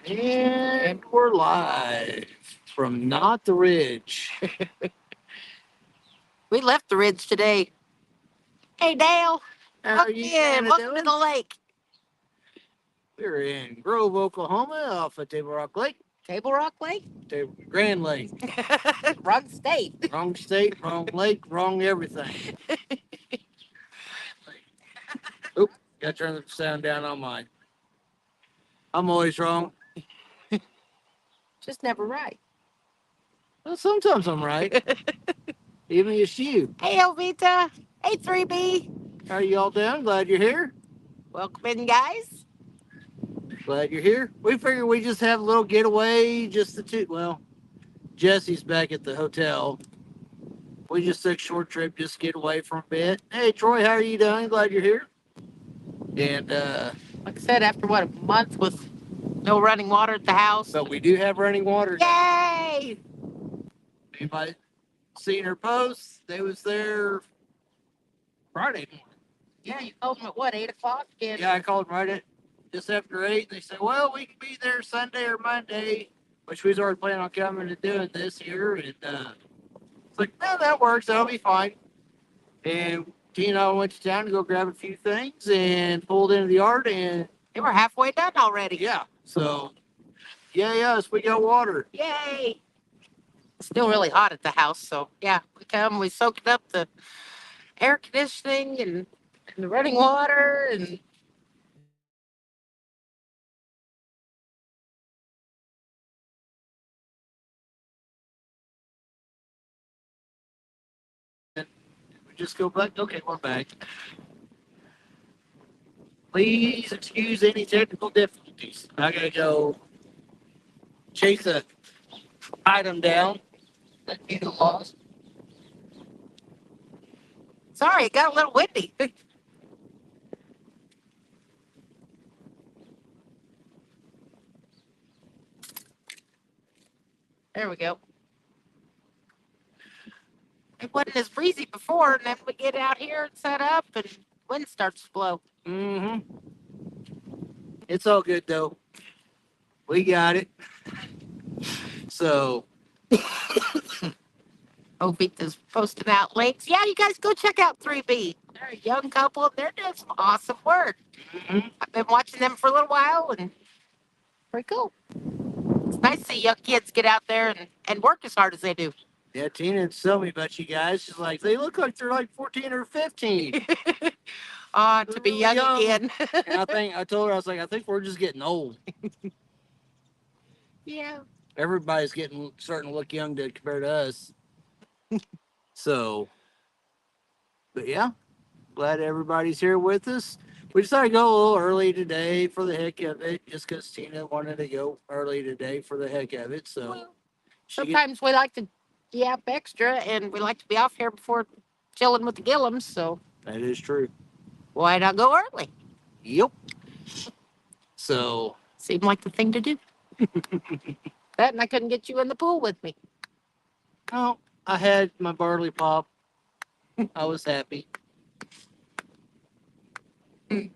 And we're live from Not the Ridge. We left the ridge today. Hey, Dale. How are Welcome you in. Welcome to doing? the lake. We're in Grove, Oklahoma, off of Table Rock Lake. Table Rock Lake? Grand Lake. Wrong state. Wrong state, wrong lake, wrong everything. Oop, gotta turn the sound down on mine. I'm always wrong. Just never right. Well, sometimes I'm right. Even it's you. Hey, Elvita. Hey, 3B. How are you all doing? Glad you're here. Welcome in, guys. Glad you're here. We figured we just have a little getaway, just the two. Well, Jesse's back at the hotel. We just took a short trip, just get away from a bit. Hey, Troy, how are you doing? Glad you're here. And Like I said, after what, a month with no running water at the house. but we do have running water. Yay! Anybody seen her posts? They was there Friday morning. Yeah, you told them at what, 8 o'clock? Yeah, I called right at just after 8. They said, well, we can be there Sunday or Monday, which we was already planning on coming and doing this year. And it's like, no, that works. That'll be fine. And Tina and I went to town to go grab a few things and pulled into the yard. And They were halfway done already. yeah, so yes, we got water. Yay! It's still really hot at the house, so yeah, we soaked up the air conditioning and the running water and We just go back. Okay, we're back. Please excuse any technical difficulties. I gotta go chase a item down that Tina lost. sorry, it got a little windy. There we go. It wasn't as breezy before, and then we get out here and set up, and wind starts to blow. Mm-hmm. It's all good though. We got it. So Ovita's posting out links. Yeah, you guys go check out 3B. They're a young couple. They're doing some awesome work. mhm. I've been watching them for a little while, and pretty cool. It's nice to see young kids get out there and work as hard as they do. Yeah, Tina told me about you guys. She's like, they look like they're like 14 or 15. To be young again. And I told her, I was like, I think we're just getting old. Yeah. Everybody's starting to look young compared to us. So, but yeah, glad everybody's here with us. We decided to go a little early today for the heck of it, just because Tina wanted to go early today for the heck of it. So, Well, she get, sometimes we like to yap extra, and we like to be off here before chilling with the Gillums. So that is true. why not go early? Yep. So, Seemed like the thing to do. That, and I couldn't get you in the pool with me. oh, I had my barley pop. I was happy. In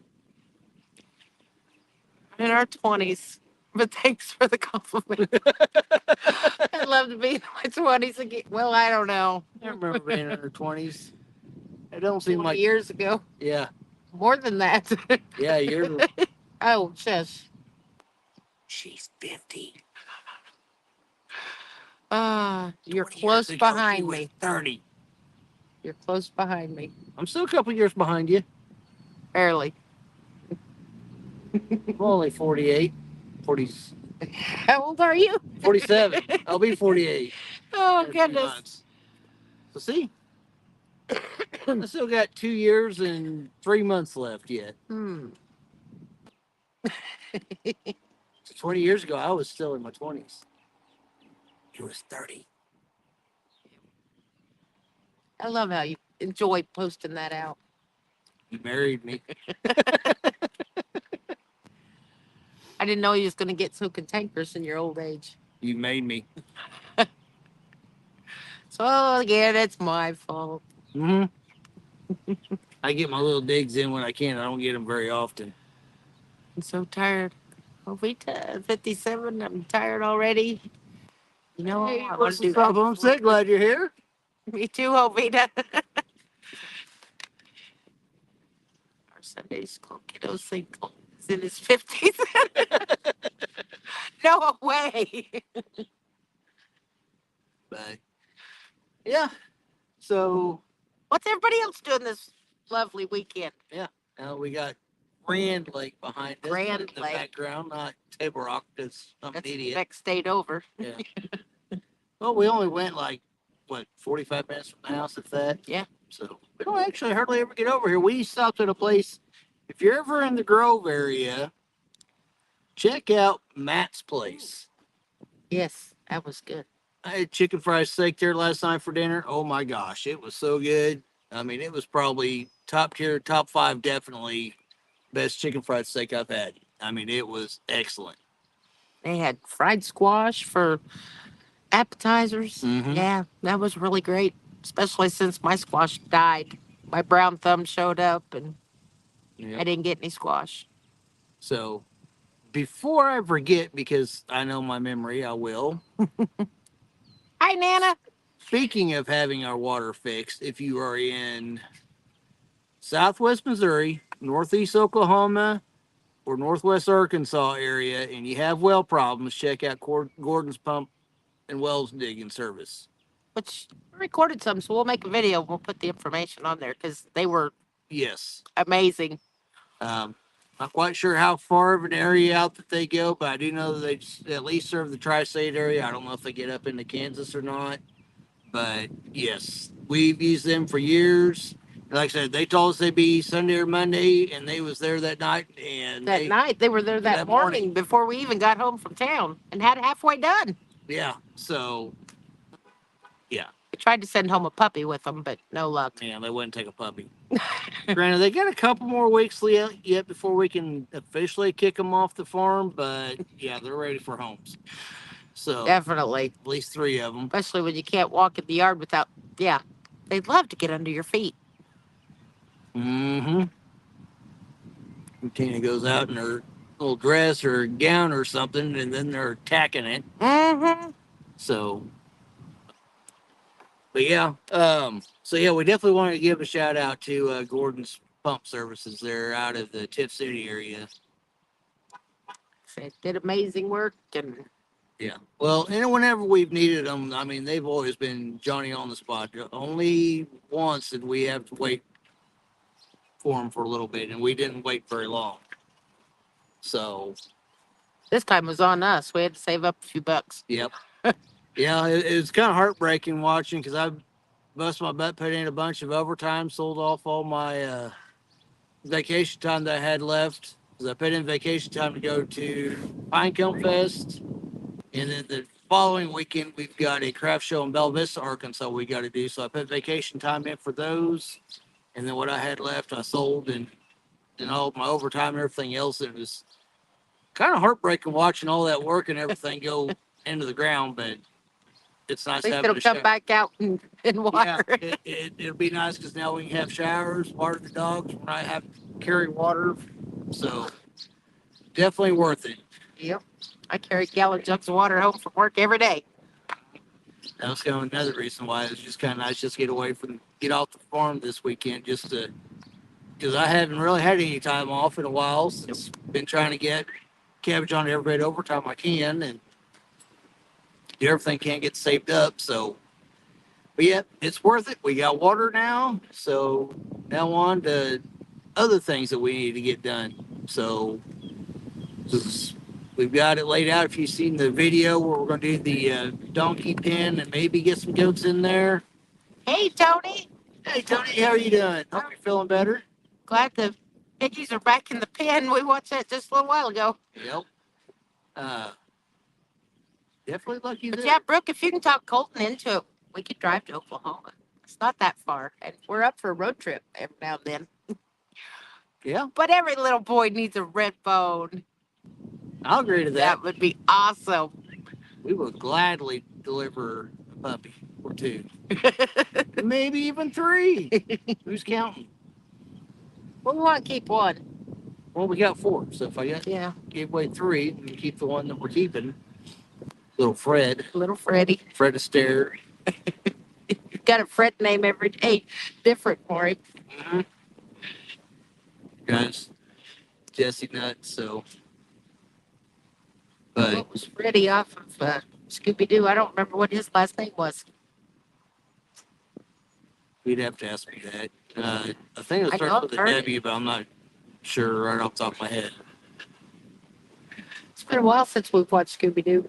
our 20s. But thanks for the compliment. I'd love to be in my 20s again. Well, I don't know. I remember being in her 20s. It don't seem 20 like, years ago. yeah, More than that. yeah, you're, Oh, shush. she's 50. You're 20 years close ago, she behind was me. 30. You're close behind me. I'm still a couple years behind you. Barely. I'm only 48, 40, How old are you? 47. I'll be 48. Oh, in a few goodness. months. So see, I still got 2 years and 3 months left yet. Hmm. So 20 years ago, I was still in my 20s. He was 30. I love how you enjoy posting that out. You married me. I didn't know you was going to get so cantankerous in your old age. You made me. So, again, it's my fault. Mm-hmm. I get my little digs in when I can. I don't get them very often. I'm so tired. Jovita, 57. I'm tired already. You know, Hey, I want what's to the do stuff? I'm sick. Glad you're here. Me too, Jovita. Our Sunday school kiddo single is in his 50s. No way. But yeah, so What's everybody else doing this lovely weekend? now we got Grand Lake behind us Grand in the Lake. background, not Table Rock. Because I'm an That's the idiot. next state over. Yeah. Well, we only went like what 45 minutes from the house, if that. Yeah. So we don't actually hardly ever get over here. We stopped at a place. If you're ever in the Grove area, check out Matt's place. Yes, that was good. I had chicken fried steak there last night for dinner. Oh my gosh, it was so good. I mean, it was probably top tier, top five, definitely best chicken fried steak I've had. I mean, it was excellent. They had fried squash for appetizers. Mhm. Yeah, that was really great, especially since my squash died. My brown thumb showed up and Yeah. I didn't get any squash. So before I forget, because I know my memory, I will. Hi, Nana. Speaking of having our water fixed, if you are in Southwest Missouri, Northeast Oklahoma, or Northwest Arkansas area, and you have well problems, check out Gordon's Pump and Wells Digging Service. Which we recorded some, so we'll make a video. We'll put the information on there because they were Yes. amazing. Not quite sure how far of an area out that they go, but I do know that they at least serve the tri-state area. I don't know if they get up into Kansas or not, but yes, we've used them for years. Like I said, they told us they'd be Sunday or Monday, and they was there that night. And That night, they were there that that morning morning. before we even got home from town and had it halfway done. Yeah, so yeah, We tried to send home a puppy with them, but no luck. man, they wouldn't take a puppy. Granted, they got a couple more weeks yet before we can officially kick them off the farm, but yeah, they're ready for homes. So Definitely, at least 3 of them. especially when you can't walk in the yard without. Yeah, they'd love to get under your feet. Mm-hmm. Tina goes out in her little dress or gown or something, and then they're attacking it. Mm-hmm. So, but yeah, so yeah, we definitely want to give a shout out to Gordon's Pump Services. They're out of the Tiff City area. They did amazing work, and Yeah. Well, and whenever we've needed them, I mean, they've always been Johnny on the spot. Only once did we have to wait for them for a little bit, and we didn't wait very long. So, this time was on us. We had to save up a few bucks. yep. Yeah, it was kind of heartbreaking watching because I busted my butt, put in a bunch of overtime, sold off all my vacation time that I had left. Because I put in vacation time to go to Pinecone Fest. And then the following weekend, we've got a craft show in Bella Vista, Arkansas, we got to do. So I put vacation time in for those. And then what I had left, I sold and all my overtime and everything else. It was kind of heartbreaking watching all that work and everything go into the ground, but it's nice At least having it'll a come shower. back out in Yeah, water. it'll be nice because now we can have showers, water the dogs when I have to carry water. So definitely worth it. Yep. I carry gallon jugs of water home from work every day. That was kind of another reason why it was just kind of nice just get off the farm this weekend just to, because I haven't really had any time off in a while since been trying to get cabbage on every bit of overtime I can and everything can't get saved up. So, but yeah, it's worth it. We got water now. So now on to other things that we need to get done. So we've got it laid out. If you've seen the video where we're going to do the donkey pen and maybe get some goats in there. Hey, Tony. Hey, Tony, how are you doing? Hope you're feeling better. Glad the piggies are back in the pen. We watched that just a little while ago. Yep. Definitely lucky But there. yeah, Brooke, if you can talk Colton into it, we could drive to Oklahoma. It's not that far. And we're up for a road trip every now and then. Yeah, But every little boy needs a red phone. I'll agree to that. That would be awesome. We will gladly deliver a puppy or 2. Maybe even 3. Who's counting? Well, we want to keep one. Well, we got 4. So if I Yeah, gave away 3, we can keep the one that we're keeping. Little Fred. little Freddie. Fred Astaire. You've got a Fred name every day, different for him. Mm-hmm. Guys, Jesse Nuts. So, but What was Freddie off of Scooby Doo? I don't remember what his last name was. we'd have to ask me that. I think it I starts know, with a heard it. W, but I'm not sure right off the top of my head. It's been a while since we've watched Scooby Doo.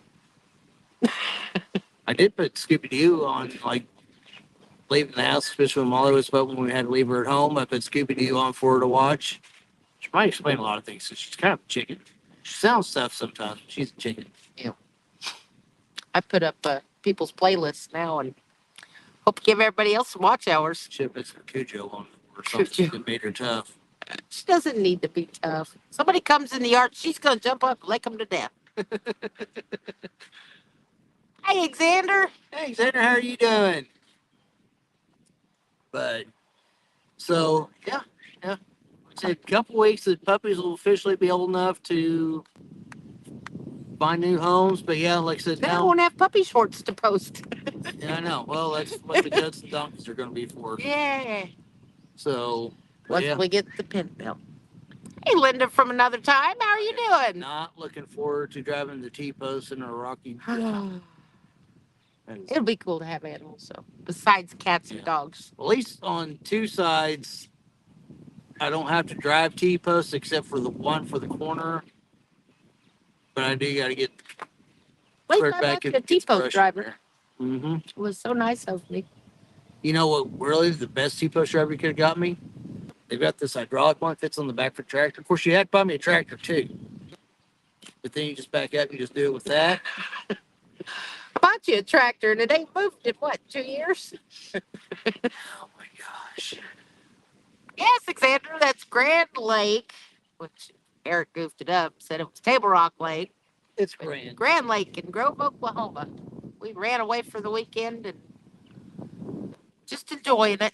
I did put Scooby Doo on, like, leaving the house, especially when Molly was home when we had to leave her at home. I put Scooby Doo on for her to watch. She might explain a lot of things. So she's kind of a chicken. She sounds tough sometimes, but she's a chicken. I put up people's playlists now and hope to give everybody else some watch hours. Should put some Cujo on or something that made her tough. She doesn't need to be tough. Somebody comes in the yard, she's going to jump up and lick them to death. Hey, Xander. Hey, Xander, how are you doing? But, so, yeah. It's a couple weeks that puppies will officially be old enough to find new homes. But, yeah, like I said, Then I now. won't have puppy shorts to post. Yeah, I know. Well, that's what the goats and donkeys are going to be for. Yeah. So, Once yeah. we get the pin belt. Hey, Linda from another time. How are you doing? Not looking forward to driving the T-post in a rocky. It'll be cool to have animals, so besides cats and dogs. At least on 2 sides, I don't have to drive T-post except for the one for the corner. But I do got to get Wait, right I back like in the T-post driver. Mm-hmm. It was so nice of me. You know what? Really, the best T-post driver could have got me. They've got this hydraulic one that fits on the back for tractor. Of course, you had to buy me a tractor too. But then you just back up and you just do it with that. Bought you a tractor and it ain't moved in what, 2 years? Oh my gosh. Yes, Alexander, that's Grand Lake, which Eric goofed it up, said it was Table Rock Lake. It's grand. Grand Lake in Grove, Oklahoma. We ran away for the weekend and just enjoying it.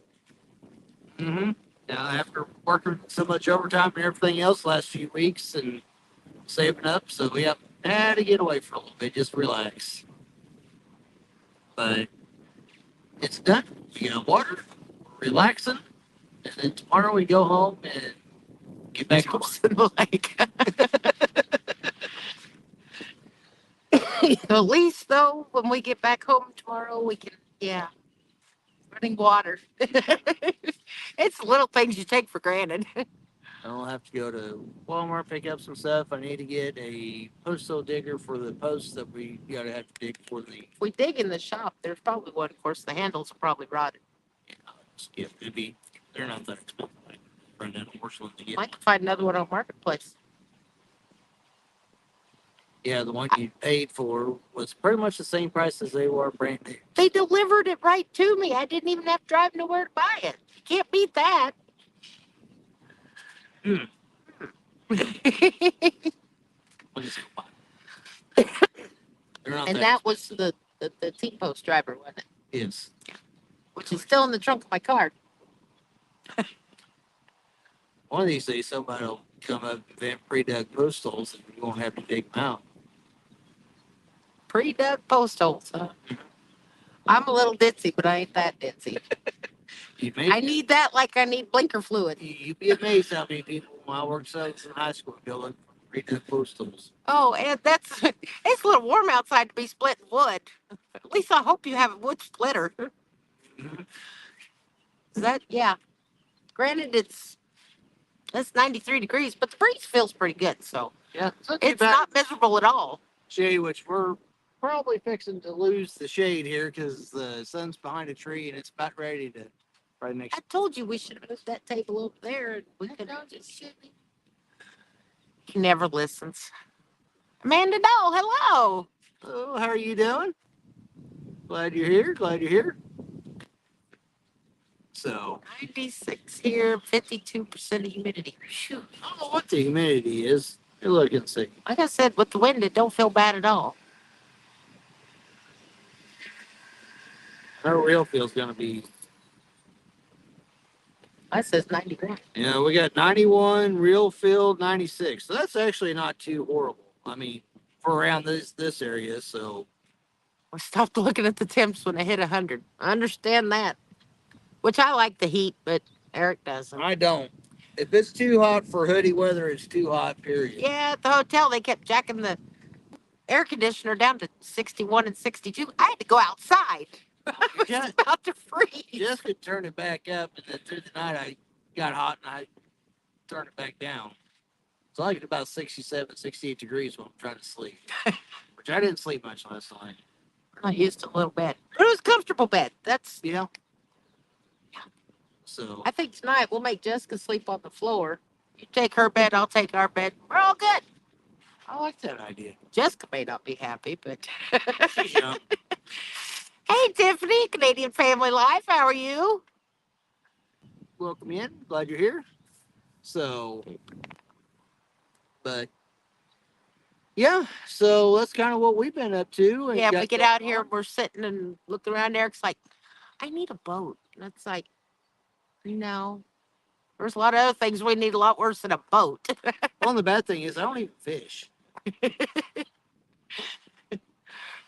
Mm-hmm. Now, after working so much overtime and everything else last few weeks and saving up, so we had to get away for a little bit, just relax. But it's done. We got water, we're relaxing, and then tomorrow we go home and get back home to the lake. At least, though, when we get back home tomorrow, we can, running water. It's little things you take for granted. I don't have to go to Walmart, pick up some stuff. I need to get a postal digger for the posts that we gotta have to dig for the. If we dig in the shop, there's probably one. Of course, the handles are probably rotted. Yeah, they're not that expensive. Run down to Porcelain to get. Might find another one on Marketplace. Yeah, the one you paid for was pretty much the same price as they were brand new. They delivered it right to me. I didn't even have to drive nowhere to buy it. You can't beat that. And that was the T-post driver, wasn't it? Yes. Which is still in the trunk of my car. One of these days, somebody will come up and invent pre-dug post holes, and you won't have to dig them out. Pre-dug post holes, huh? I'm a little ditzy, but I ain't that ditzy. I need that like I need blinker fluid. You'd be amazed how many people, when I worked in high school, go look for pre-dug post holes. Oh, and it's a little warm outside to be splitting wood. At least I hope you have a wood splitter. Is that, yeah. Granted, it's 93 degrees, but the breeze feels pretty good, so Yeah, it's not miserable at all. Shade, which we're probably fixing to lose the shade here because the sun's behind a tree and it's about ready to right next. I told you we should have moved that table over there and we could have just. He never listens. Amanda Doll, hello. Oh, how are you doing? Glad you're here. So 96 here, 52% humidity. Phew. I don't know what the humidity is. You look and see. Like I said, with the wind, it don't feel bad at all. Our real feel's gonna be. That says 91. Yeah, we got 91, real field 96. So that's actually not too horrible. I mean, for around this area. So We stopped looking at the temps when they hit 100. I understand that. Which I like the heat, but Eric doesn't. I don't. If it's too hot for hoodie weather, it's too hot. Period. Yeah, at the hotel they kept jacking the air conditioner down to 61 and 62. I had to go outside. I was Yeah. about to freeze. Jessica turned it back up, and then through the night I got hot and I turned it back down. So I get about 67, 68 degrees when I'm trying to sleep. Which I didn't sleep much last night. I used a little bed. But it was a comfortable bed. That's Yeah. So I think tonight we'll make Jessica sleep on the floor. You take her bed, I'll take our bed. We're all good. I like that idea. Jessica may not be happy, but She's young. hey Tiffany, Canadian Family Life, how are you? Welcome in. Glad you're here. So, but yeah, so that's kind of what we've been up to. and Yeah, got we get going out here, on. we're sitting and looking around. Eric's like, I need a boat. And it's like, no. There's a lot of other things we need a lot worse than a boat. Well, the bad thing is I don't even fish.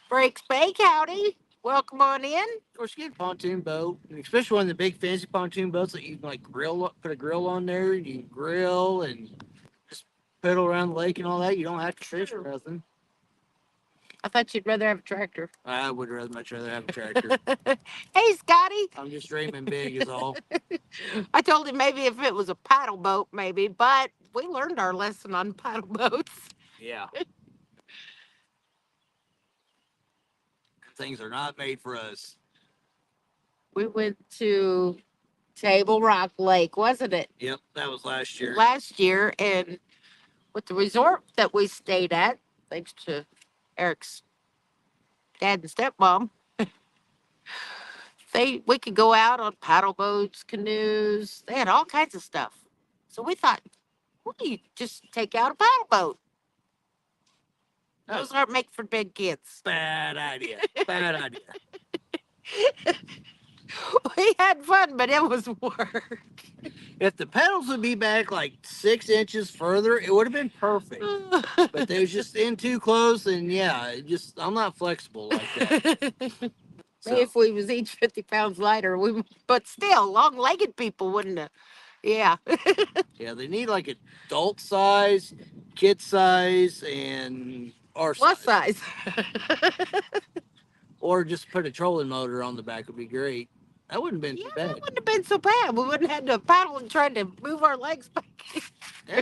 Breaks Bay, howdy. Welcome on in. Of course, you get a pontoon boat, and especially one of the big fancy pontoon boats that you can like grill, put a grill on there, and you can grill and just pedal around the lake and all that. You don't have to fish or nothing. I thought you'd rather have a tractor. I would much rather have a tractor. Hey, Scotty. I'm just dreaming big, is all. I told him maybe if it was a paddle boat, maybe, but we learned our lesson on paddle boats. Yeah. Things are not made for us. We went to Table Rock Lake, wasn't it? Yep, that was last year. Last year, and with the resort that we stayed at, thanks to Eric's dad and stepmom, we could go out on paddle boats, canoes. They had all kinds of stuff. So we thought, we could just take out a paddle boat. Those aren't made for big kids. Bad idea. Bad idea. We had fun, but it was work. If the pedals would be back like 6 inches further, it would have been perfect. But they was just in too close, and yeah, I'm not flexible like that. Maybe if we was each 50 pounds lighter, but still, long-legged people wouldn't have. Yeah. Yeah, they need like adult size, kid size, and our Plus size. size. Or just put a trolling motor on the back would be great. That wouldn't have been too bad. That wouldn't have been so bad. We wouldn't have had to paddle and try to move our legs back. Yeah.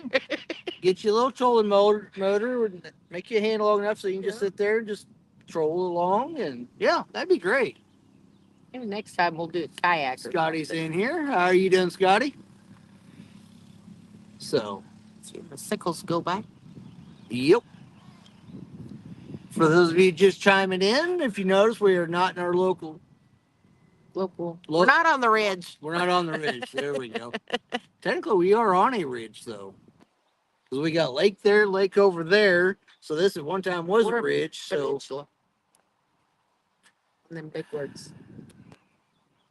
Get you a little trolling motor, make you a hand long enough so you can just sit there and just troll along, and yeah, that'd be great. Maybe next time we'll do a kayak. Scotty's in here. How are you doing, Scotty? So, See the sickles go by. yep. For those of you just chiming in, if you notice, we are not in our local. We're not on the ridge. We're not on the ridge. There we go. Technically, we are on a ridge, though. Because we got lake there, lake over there. So this at one time was a ridge. So, Peninsula. And then big words.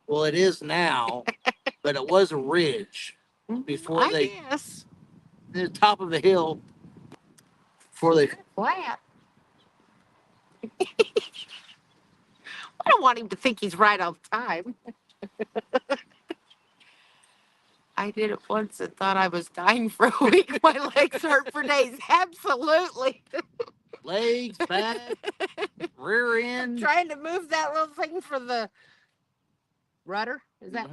well, it is now, but it was a ridge before I guess. the top of the hill before they. Flat. I don't want him to think he's right all the time. I did it once and thought I was dying for a week. My legs hurt for days. Absolutely. Legs, back, rear end. Trying to move that little thing for the rudder. Is that?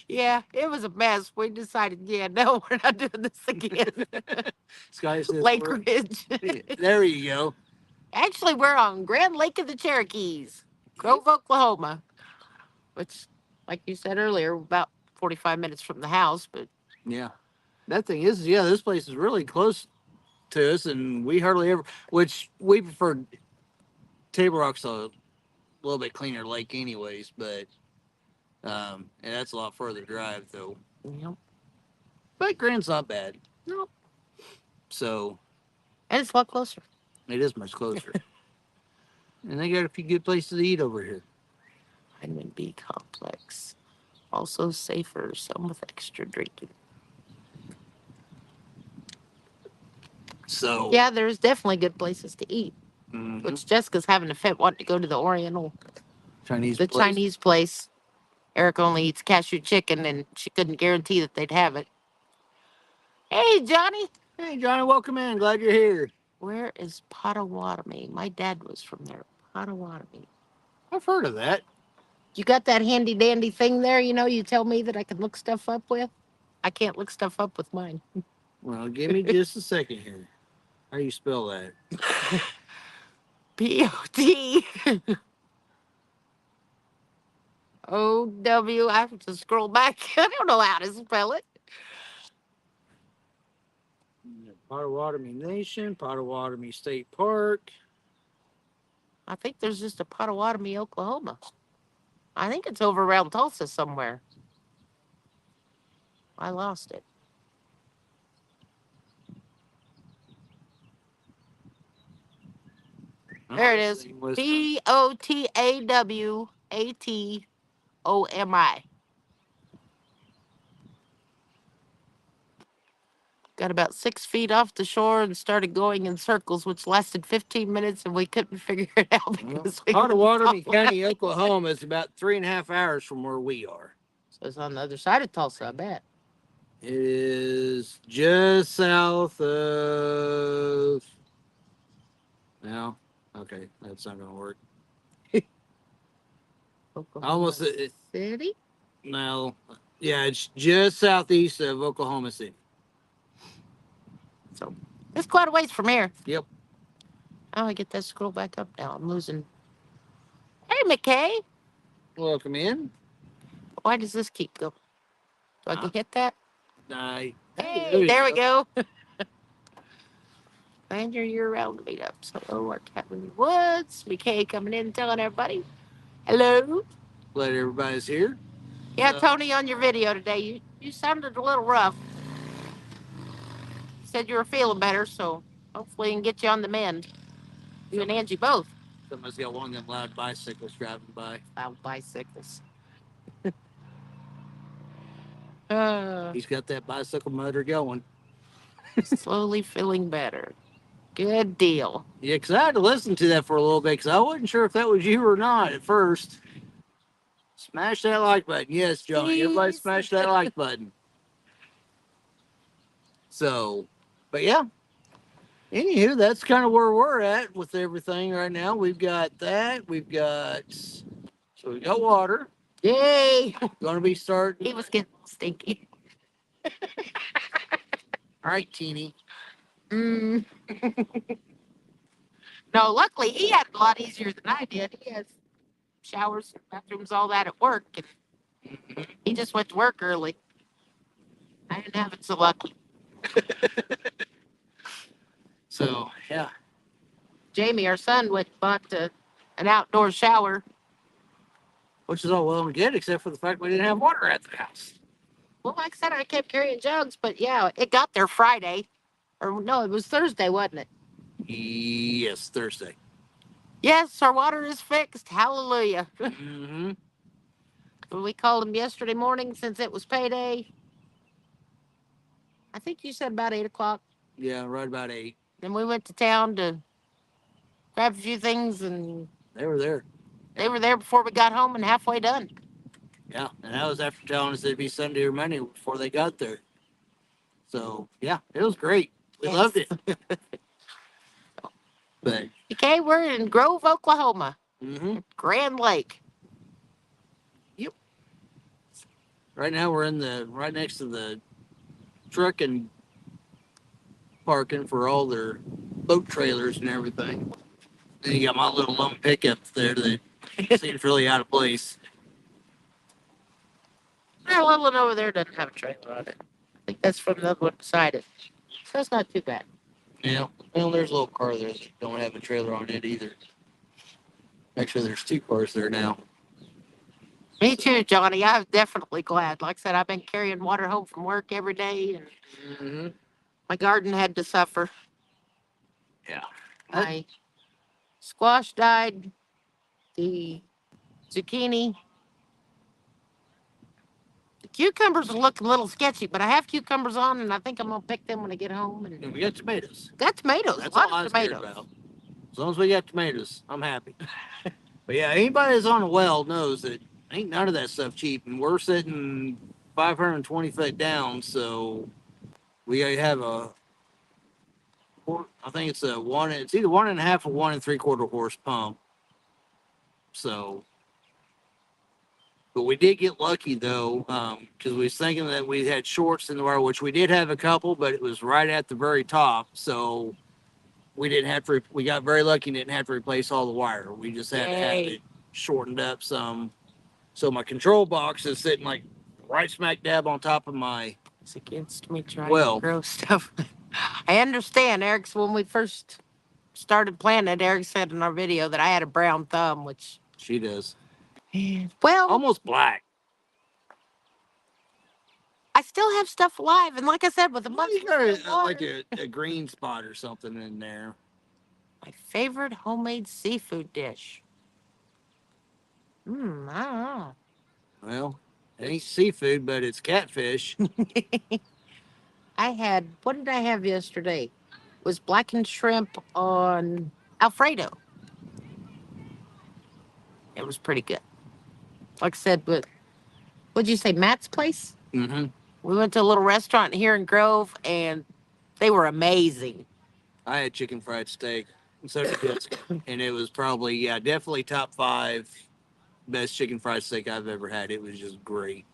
Yeah, it was a mess. We decided, yeah, no, we're not doing this again. Scotty says, Lake Ridge. There you go. Actually, we're on Grand Lake of the Cherokees, Grove, Oklahoma, which, like you said earlier, about 45 minutes from the house. But yeah, that thing is, yeah, this place is really close to us, and we hardly ever, which we prefer. Table Rock's a little bit cleaner lake, anyways, but and that's a lot further drive though. Yep. But Grand's not bad. No. So. And it's a lot closer. It is much closer. And they got a few good places to eat over here. Vitamin B complex. Also safer, some with extra drinking. So Yeah, there's definitely good places to eat. mhm. Which Jessica's having a fit wanting to go to the Oriental, Chinese the place. Chinese place. Eric only eats cashew chicken, and she couldn't guarantee that they'd have it. Hey, Johnny. Hey, Johnny, welcome in. Glad you're here. Where is Potawatomi? My dad was from there. Potawatomi. I've heard of that. You got that handy dandy thing there, you tell me that I can look stuff up with? I can't look stuff up with mine. Well, give me just a second here. How do you spell that? P-O-T. O-W. I have to scroll back. I don't know how to spell it. Potawatomi Nation, Potawatomi State Park. I think there's just a Potawatomi, Oklahoma. I think it's over around Tulsa somewhere. I lost it. There it is. Potawatomi. Got about 6 feet off the shore and started going in circles, which lasted 15 minutes, and we couldn't figure it out because Potawatomi County, Oklahoma is about 3.5 hours from where we are. So it's on the other side of Tulsa, I bet. It is just south of. No, okay, that's not gonna work. Oklahoma Almost City? no, yeah, it's just southeast of Oklahoma City. So it's quite a ways from here. Yep. Oh, I get that scroll back up now. I'm losing. Hey, McKay. Welcome in. Why does this keep going? So I can hit that? Hey, there we go. Find your year-round meetups. Hello, our Captain Woods. McKay coming in, telling everybody. Hello. Glad everybody's here. Yeah, Tony, on your video today, you sounded a little rough. You said you were feeling better, so hopefully we can get you on the mend. You and Angie both. Somebody's got one of them loud bicycles driving by. Loud bicycles. He's got that bicycle motor going. Slowly feeling better. Good deal. Yeah, because I had to listen to that for a little bit because I wasn't sure if that was you or not at first. Smash that like button. Yes, Johnny. Everybody smash that like button. So, but yeah. Anywho, that's kind of where we're at with everything right now. We've got that. We've got water. Yay! Going to be starting. He was getting stinky. All right, Teeny. No, luckily he had it a lot easier than I did. He has showers, bathrooms, all that at work, and he just went to work early. I didn't have it so lucky. So, yeah. Jamie, our son, went and bought an outdoor shower. Which is all well and good, except for the fact we didn't have water at the house. Well, like I said, I kept carrying jugs, but yeah, it got there Friday. Or no, it was Thursday, wasn't it? Yes, Thursday. Yes, our water is fixed. Hallelujah. Mm-hmm. We called him yesterday morning since it was payday. I think you said about 8 o'clock. Yeah, right about 8. Then we went to town to grab a few things, and they were there. They were there before we got home and halfway done. Yeah, and that was after telling us it'd be Sunday or Monday before they got there. So, yeah, it was great. We loved it. But okay, we're in Grove, Oklahoma. Mm-hmm. Grand Lake. Yep. Right now we're right next to the truck and parking for all their boat trailers and everything. Then you got my little lone pickup there that seems really out of place. That little one over there doesn't have a trailer on it. I think that's from the other one beside it. So it's not too bad. Yeah. Well, there's a little car there that don't have a trailer on it either. Actually, there's 2 cars there now. Me too, Johnny. I'm definitely glad. Like I said, I've been carrying water home from work every day, and my garden had to suffer. Yeah. My squash died. The zucchini Cucumbers are looking a little sketchy, but I have cucumbers on, and I think I'm gonna pick them when I get home. And And we got tomatoes. got tomatoes. That's a lot all I of was scared tomatoes. about. As long as we got tomatoes, I'm happy. But yeah, anybody that's on a well knows that ain't none of that stuff cheap, and we're sitting 520 foot down, so we gotta have I think it's a one. It's either 1.5 or 1 3/4 horse pump. So, but we did get lucky though, because we was thinking that we had shorts in the wire, which we did have a couple, but it was right at the very top, so we didn't have to. We got very lucky and didn't have to replace all the wire. We just had to have Yay. it shortened up some. So my control box is sitting like right smack dab on top of my. It's against me trying Well. to grow stuff. I understand, Eric's. When we first started planting it, Eric said in our video that I had a brown thumb, which She does. well, Almost black. I still have stuff alive, and like I said, with a Well, month you got of water, like a green spot or something in there. my favorite homemade seafood dish. I don't know. Well, it ain't seafood, but it's catfish. I had, what did I have yesterday? It was blackened shrimp on Alfredo. It was pretty good. Like I said, but what'd you say, Matt's place? Mm-hmm. We went to a little restaurant here in Grove, and they were amazing. I had chicken fried steak, and so did Jessica, and it was probably definitely top 5 best chicken fried steak I've ever had. It was just great.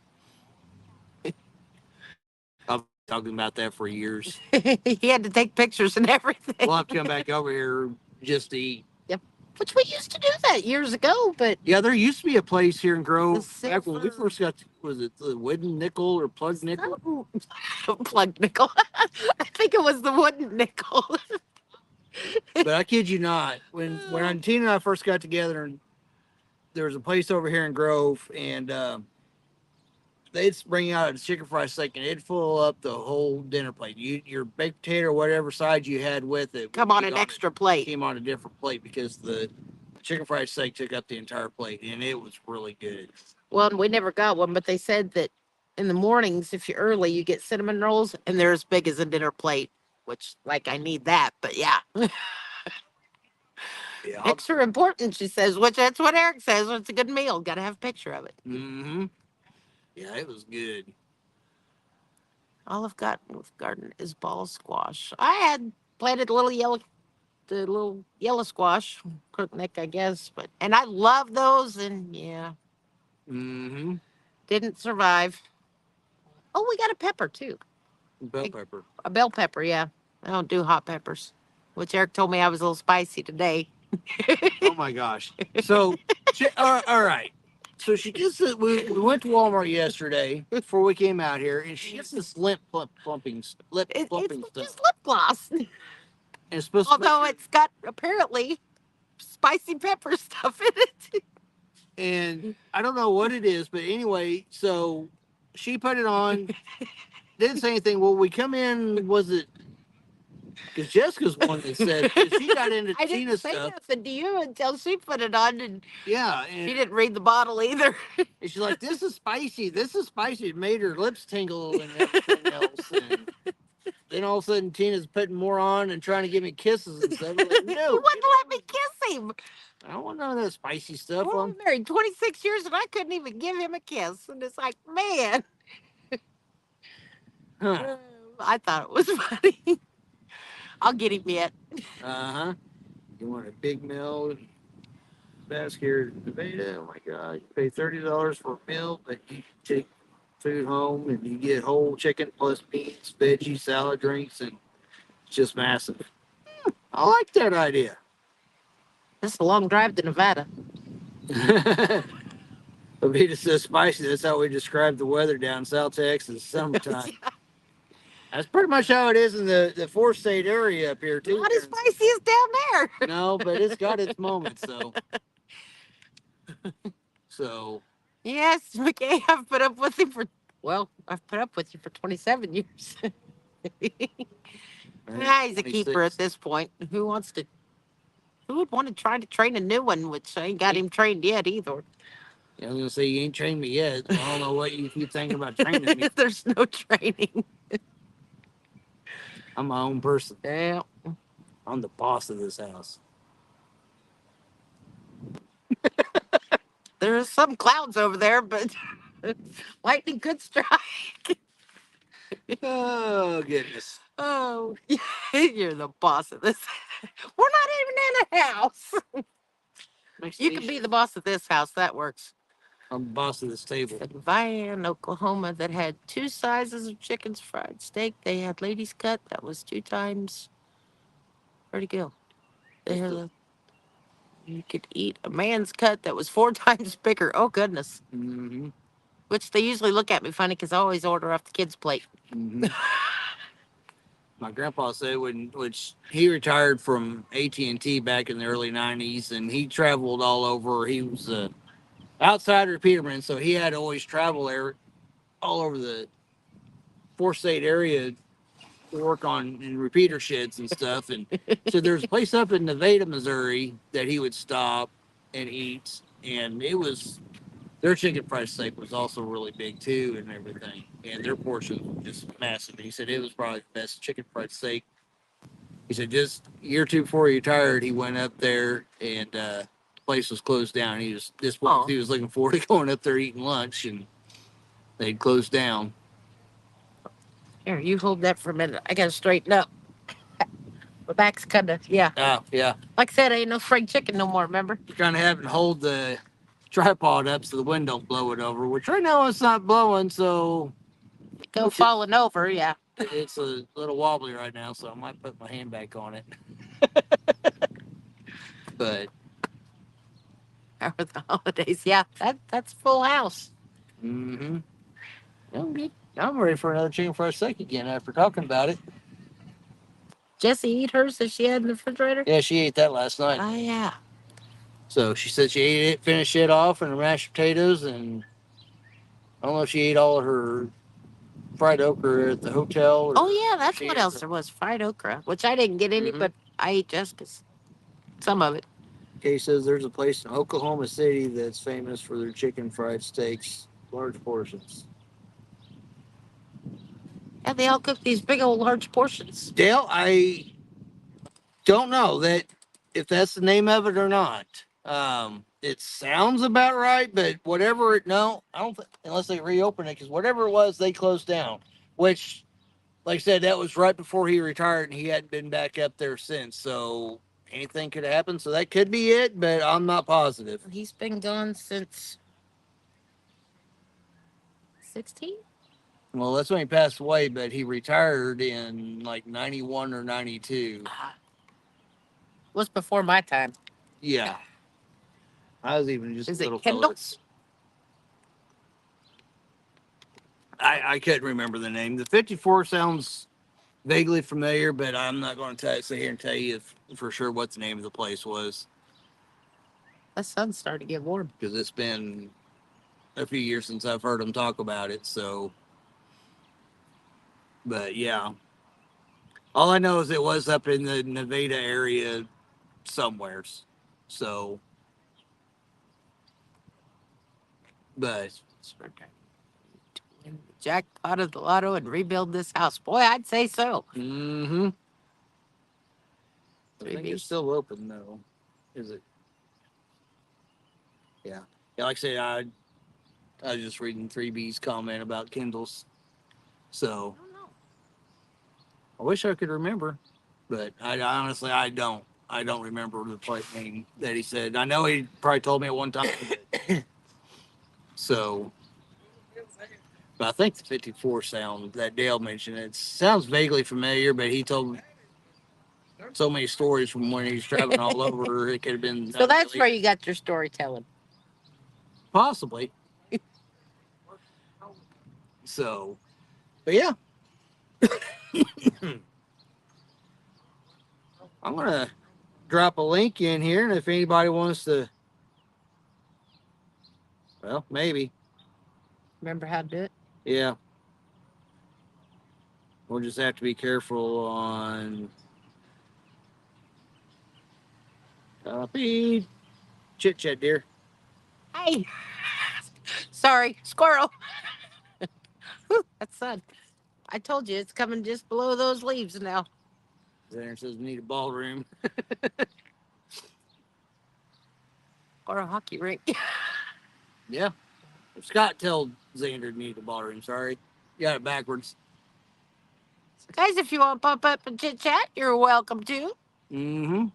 I've been talking about that for years. He had to take pictures and everything. We'll have to come back over here just to eat. Yep. Which we used to do that years ago, but Yeah, there used to be a place here in Grove The back when we Silver- first got. Was it the Wooden Nickel or Plug Nickel? plug nickel. I think it was the wooden nickel. But I kid you not, when Tina and I first got together, and there was a place over here in Grove, and they'd bring out a chicken fried steak, and it'd fill up the whole dinner plate. Your baked potato or whatever side you had with it Come on an extra plate. Came on a different plate because the chicken fried steak took up the entire plate, and it was really good. Well, we never got one, but they said that in the mornings, if you're early, you get cinnamon rolls, and they're as big as a dinner plate. Which, like, I need that, but yeah. Yeah. Pictures are important, she says, which that's what Eric says. It's a good meal. Got to have a picture of it. Mm-hmm. Yeah, it was good. All I've got with garden is ball squash. I had planted the little yellow squash, crookneck, I guess, and I love those, and yeah, Mm-hmm. didn't survive. Oh, we got a pepper too, Bell pepper. a bell pepper. Yeah, I don't do hot peppers, which Eric told me I was a little spicy today. Oh my gosh. So, all right. So she gets it. We went to Walmart yesterday before we came out here, and she gets this plumping It's stuff. just lip gloss, And it's supposed to although it's got apparently spicy pepper stuff in it. and I don't know what it is, but anyway, so she put it on, didn't say anything. Well, we come in, was it? Because Jessica's one that said 'cause she got into I didn't Tina's say stuff. nothing to you until she put it on, and Yeah, she and didn't read the bottle either. she's like, "This is spicy. This is spicy." It made her lips tingle and everything else. And then all of a sudden, Tina's putting more on and trying to give me kisses and stuff. I'm like, He no, wouldn't let me kiss him. I don't want none of that spicy stuff. We're married 26 years and I couldn't even give him a kiss. And it's like, man, Huh. I thought it was funny. I'll get him yet. Uh-huh. You want a big meal basket here in Nevada? Oh my God. You pay $30 for a meal, but you take food home and you get whole chicken plus beans, veggies, salad drinks, and it's just massive. I like that idea. It's a long drive to Nevada. Avita says spicy. That's how we describe the weather down in South Texas, summertime. That's pretty much how it is in the four-state area up here, too. Not as spicy as down there. No, but it's got its moments, though. So. Yes, McKay, I've put up with him I've put up with you for 27 years. He's a keeper at this point. Who would want to try to train a new one, which I ain't got him trained yet either. I was gonna say you ain't trained me yet. So I don't know what you keep thinking about training me. There's no training. I'm my own person. Yeah. I'm the boss of this house. There's some clouds over there, but lightning could strike. Oh goodness. Oh, you're the boss of this. We're not even in a house. You can be the boss of this house. That works. I'm the boss of this table. In Vian, Oklahoma, that had 2 sizes of chicken's fried steak. They had ladies cut. That was 2 times. Where'd it go? They had you could eat a man's cut that was 4 times bigger. Oh goodness. Mm-hmm. Which they usually look at me funny because I always order off the kids' plate. Mm-hmm. My grandpa said which he retired from AT&T back in the early '90s, and he traveled all over. He was outside repeaterman, so he had to always travel there all over the 4-state area to work on in repeater sheds and stuff. And so there's a place up in Nevada, Missouri that he would stop and eat, and it was their chicken fried steak was also really big too, and everything. And their portions were just massive. He said it was probably the best chicken fried steak. He said just a year or two before he retired, he went up there and the place was closed down. He was this was he was looking forward to going up there eating lunch, and they'd closed down. Here, you hold that for a minute. I gotta straighten up. My back's kind of, yeah. Yeah. Like I said, ain't no fried chicken no more, remember? You're kind of having to hold the tripod up so the wind don't blow it over, which right now it's not blowing, so Go falling over, yeah. it's a little wobbly right now, so I might put my hand back on it. But Over the holidays, yeah. That's full house. mm-hmm. I'm ready for another chicken fried steak again after talking about it. Jessie eat hers that she had in the refrigerator? Yeah, she ate that last night. Oh, yeah. So she said she ate it, finished it off, and her mashed potatoes, and I don't know if she ate all of her fried okra at the hotel. Oh, yeah, that's what else there was. Fried okra, which I didn't get any, but I ate Jessica's. Some of it. Kay says there's a place in Oklahoma City that's famous for their chicken fried steaks, large portions. Yeah, they all cook these big old large portions. Dale, I don't know that if that's the name of it or not. It sounds about right, but whatever it no, I don't think unless they reopen it, because whatever it was, they closed down. Which, like I said, that was right before he retired, and he hadn't been back up there since. So anything could happen. So that could be it, but I'm not positive. He's been gone since 16? Well, that's when he passed away, but he retired in like 91 or 92. Was before my time. Yeah. I was even just Is a little it Kendall's? I couldn't remember the name. The 54 sounds vaguely familiar, but I'm not going to sit here and tell you for sure what the name of the place was. The sun's starting to get warm. Because it's been a few years since I've heard them talk about it. So, but yeah. All I know is it was up in the Nevada area somewheres. So, but Jackpot of the lotto and rebuild this house. Boy, I'd say so. I think it's still open though. Is it? Yeah. Yeah, like I said, I was just reading 3B's comment about Kindles. So I wish I could remember, but I honestly I don't. I don't remember the place name that he said. I know he probably told me at one time. So, but I think the 54 sound that Dale mentioned, it sounds vaguely familiar, but he told so many stories from when he was traveling all over. It could have been. So that's where you got your storytelling. Possibly. So, but yeah. I'm going to drop a link in here, and if anybody wants to, well, maybe. Remember how to do it? Yeah. We'll just have to be careful on copy. Chit chat, dear. Hey. sorry, squirrel. Whew, that's sun. I told you it's coming just below those leaves now. Xander says we need a ballroom. Or a hockey rink. Yeah. Scott told Xander to need a ballroom. Sorry. You got it backwards. So guys, if you want to pop up and chit chat, you're welcome to. Mm-hmm.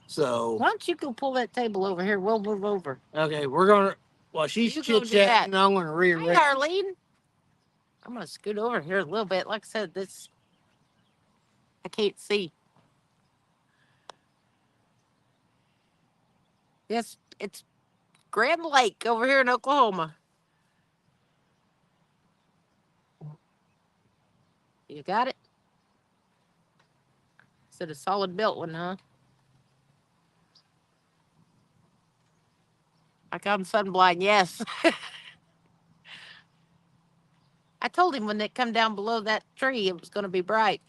So. Why don't you go pull that table over here? We'll move over. Okay, we're gonna. While she's You go do chit chatting, that. I'm gonna Hi, rearrange. Arlene. I'm gonna scoot over here a little bit. Like I said, this I can't see. Yes, it's Grand Lake over here in Oklahoma. You got it? Is it a solid built one, huh? Like I'm sunblind, yes. I told him when they come down below that tree, it was going to be bright.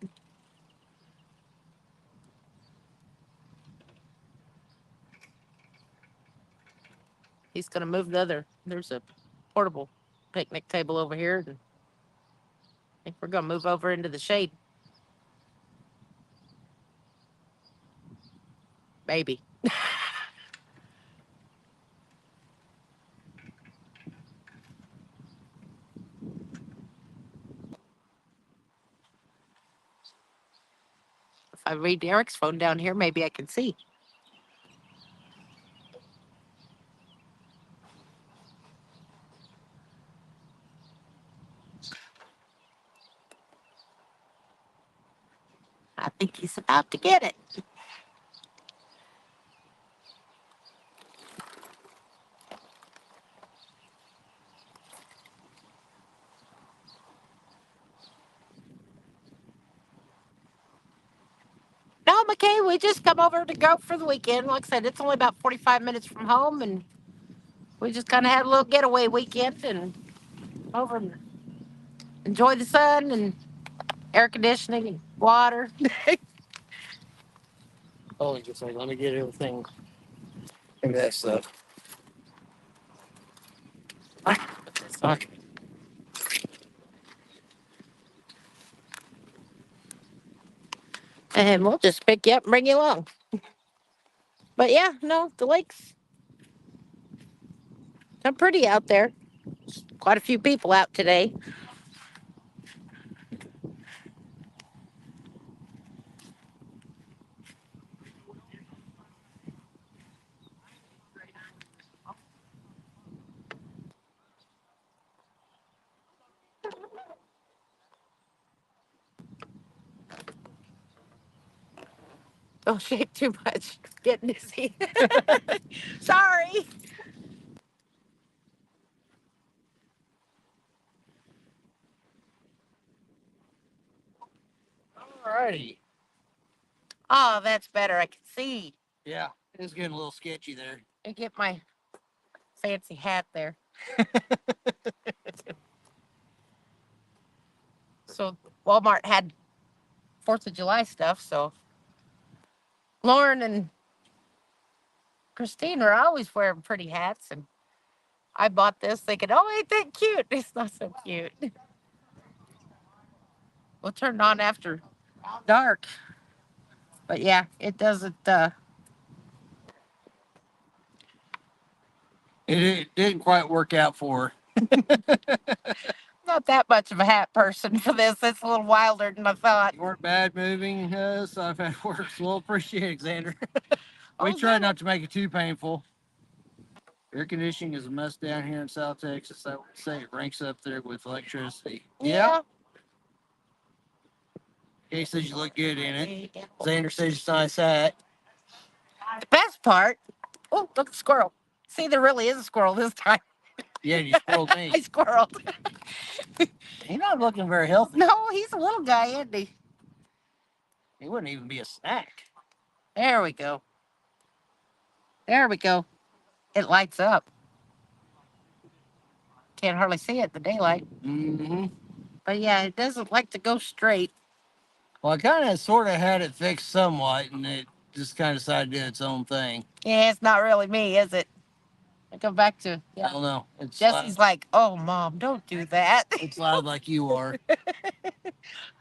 He's going to move the other. There's a portable picnic table over here. And I think we're going to move over into the shade. Maybe. If I read Eric's phone down here, maybe I can see. I think he's about to get it. No, McKay, we just come over to go for the weekend. Like I said, it's only about 45 minutes from home, and we just kind of had a little getaway weekend and over and enjoy the sun and air conditioning and water. Oh, just like let me get everything. Maybe that stuff. Okay. And we'll just pick you up and bring you along. But yeah, no, the lake's pretty out there. Quite a few people out today. Don't shake too much. Getting dizzy. Sorry. Alrighty. Oh, that's better. I can see. Yeah, it's getting a little sketchy there. I get my fancy hat there. So Walmart had 4th of July stuff. So Lauren and Christine are always wearing pretty hats. And I bought this thinking, oh, ain't that cute? It's not so cute. We'll turn it on after dark. But yeah, it doesn't. It didn't quite work out for her. Not that much of a hat person for this. It's a little wilder than I thought. You weren't bad moving us. I've had worse. We'll appreciate it, Xander. We Oh, tried yeah. not to make it too painful. Air conditioning is a must down here in South Texas. I would say it ranks up there with electricity. Yeah. Kay says you look good in it. Xander says it's a nice hat. The best part. Oh, look at the squirrel. See, there really is a squirrel this time. Yeah, you squirreled me. I squirreled. He's not looking very healthy. No, he's a little guy, isn't he? He wouldn't even be a snack. There we go. There we go. It lights up. Can't hardly see it in the daylight. Mm-hmm. But yeah, it doesn't like to go straight. Well, I kind of sort of had it fixed somewhat, and it just kind of decided to do its own thing. Yeah, it's not really me, is it? I go back to I don't know. It's Jesse's like, oh, Mom, don't do that. It's loud like you are.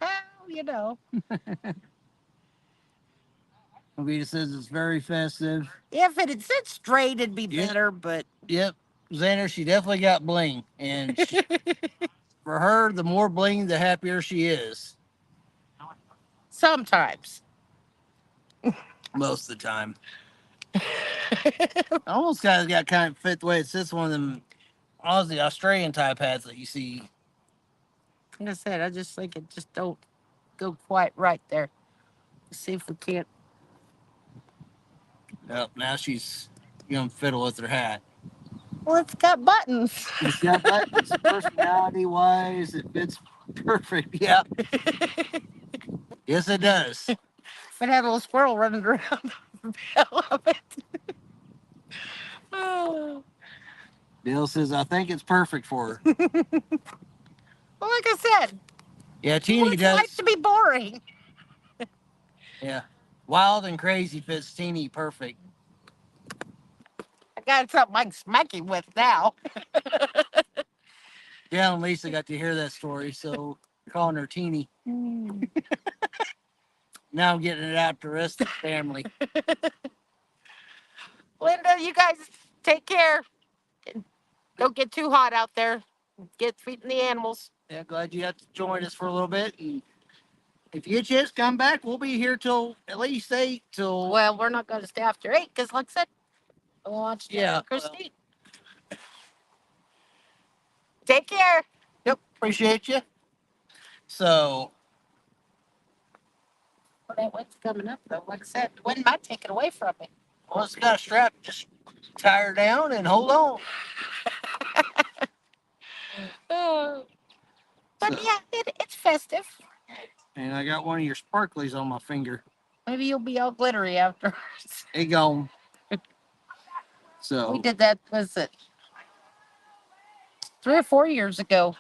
Well, you know. Rita says it's very festive. If it had sit straight, it'd be better, but. Yep. Xander, she definitely got bling. And for her, the more bling, the happier she is. Sometimes. Most of the time. Almost got kind of fit the way it sits, one of them Aussie Australian type hats that you see. Like I said, I just think it just don't go quite right there. Let's see if we can't. Yep, now she's gonna fiddle with her hat. Well, it's got buttons. It's got buttons. Personality wise, it fits perfect. Yeah. Yes, it does. If it had a little squirrel running around, I love it. Oh. Bill says, I think it's perfect for her. Well, like I said, Yeah, she Teeny wants does. life to be boring. Yeah. Wild and crazy fits Teeny perfect. I got something I can smack him with now. Yeah, and Lisa got to hear that story, so calling her Teeny. Now I'm getting it out to the rest of the family. Linda, you guys take care. Don't get too hot out there. Get feeding the animals. Yeah, glad you got to join us for a little bit. And if you get a chance, come back. We'll be here till at least 8 till. Well, we're not going to stay after 8 because, like I said, we'll watch Christine. Well. Take care. Yep, appreciate you. So. Well, that wind's coming up, though. Like I said, the wind might take it away from me. Well, it's got a strap. Just tie her down and hold on. But yeah, it's festive. And I got one of your sparklies on my finger. Maybe you'll be all glittery afterwards. It gone. So we did that. Was it 3 or 4 years ago?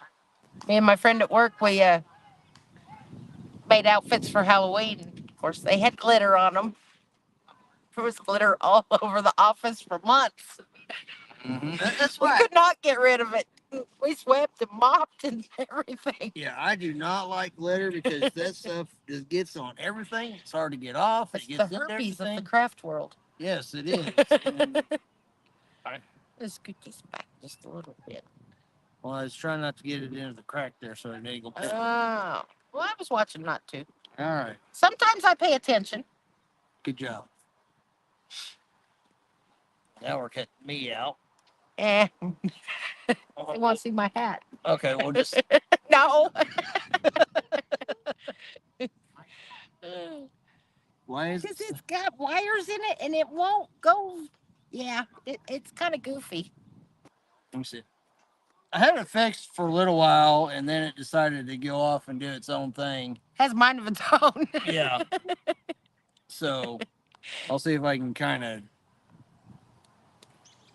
Me and my friend at work, we made outfits for Halloween. Of course, they had glitter on them. There was glitter all over the office for months. Mm-hmm. That's we right. could not get rid of it. We swept and mopped and everything. Yeah, I do not like glitter because that stuff just gets on everything. It's hard to get off. It's it gets the into herpes of the everything. craft world. Yes, it is. Let's scoot this back just a little bit. Well, I was trying not to get it into the crack there so it didn't go. Oh, well, I was watching not to. All right. Sometimes I pay attention. Good job. Now we're cutting me out. They want to see my hat. Okay, we'll just. No. Why is Because it's got wires in it and it won't go. Yeah, it's kind of goofy. Let me see. I had it fixed for a little while and then it decided to go off and do its own thing. Has mind of its own. Yeah. So I'll see if I can kind of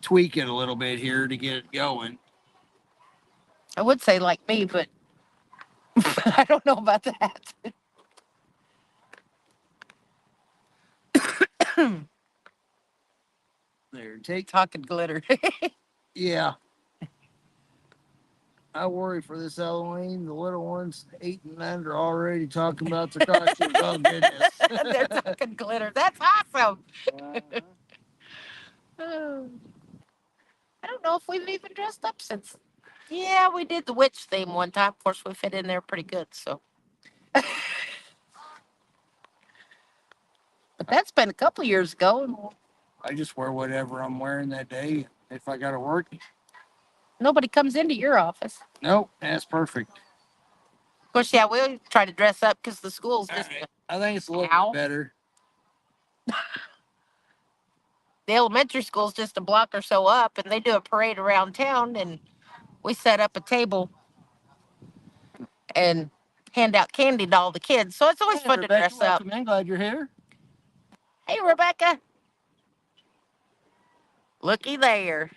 tweak it a little bit here to get it going. I would say like me, but I don't know about that. There, take. Talking glitter. Yeah. I worry for this Halloween. The little ones, 8 and 9, are already talking about their costumes. Oh, goodness. They're talking glitter. That's awesome. I don't know if we've even dressed up since. Yeah, we did the witch theme one time. Of course, we fit in there pretty good, so. But that's been a couple years ago. I just wear whatever I'm wearing that day if I got to work. Nobody comes into your office. Nope, that's perfect. Of course, yeah, we try to dress up because the school's just. Right. I think it's a little bit better. The elementary school's just a block or so up, and they do a parade around town, and we set up a table and hand out candy to all the kids. So it's always fun Rebecca, to dress up. I'm glad you're here. Hey, Rebecca. Looky there.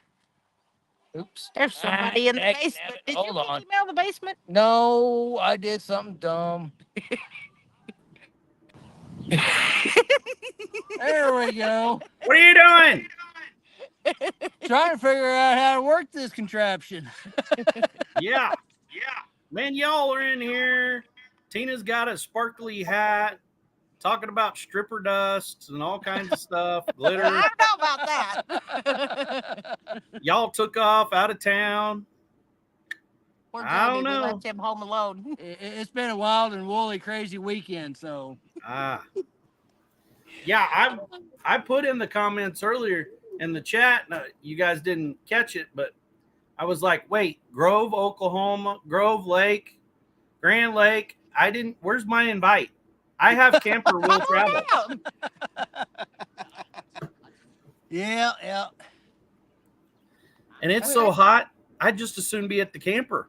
Oops. There's somebody in the basement. Did you kick him out of the basement? No, I did something dumb. There we go. What are you doing? Trying to figure out how to work this contraption. Yeah. Man, y'all are in here. Tina's got a sparkly hat, talking about stripper dusts and all kinds of stuff, glitter. I don't know about that. Y'all took off out of town. Poor I Jamie, don't we know. left him home alone. It's been a wild and woolly, crazy weekend. So Ah. Yeah, I put in the comments earlier in the chat. You guys didn't catch it, but I was like, wait, Grove, Oklahoma, Grove Lake, Grand Lake. I didn't. Where's my invite? I have camper will travel. Damn. yeah. And it's so hot, I'd just as soon be at the camper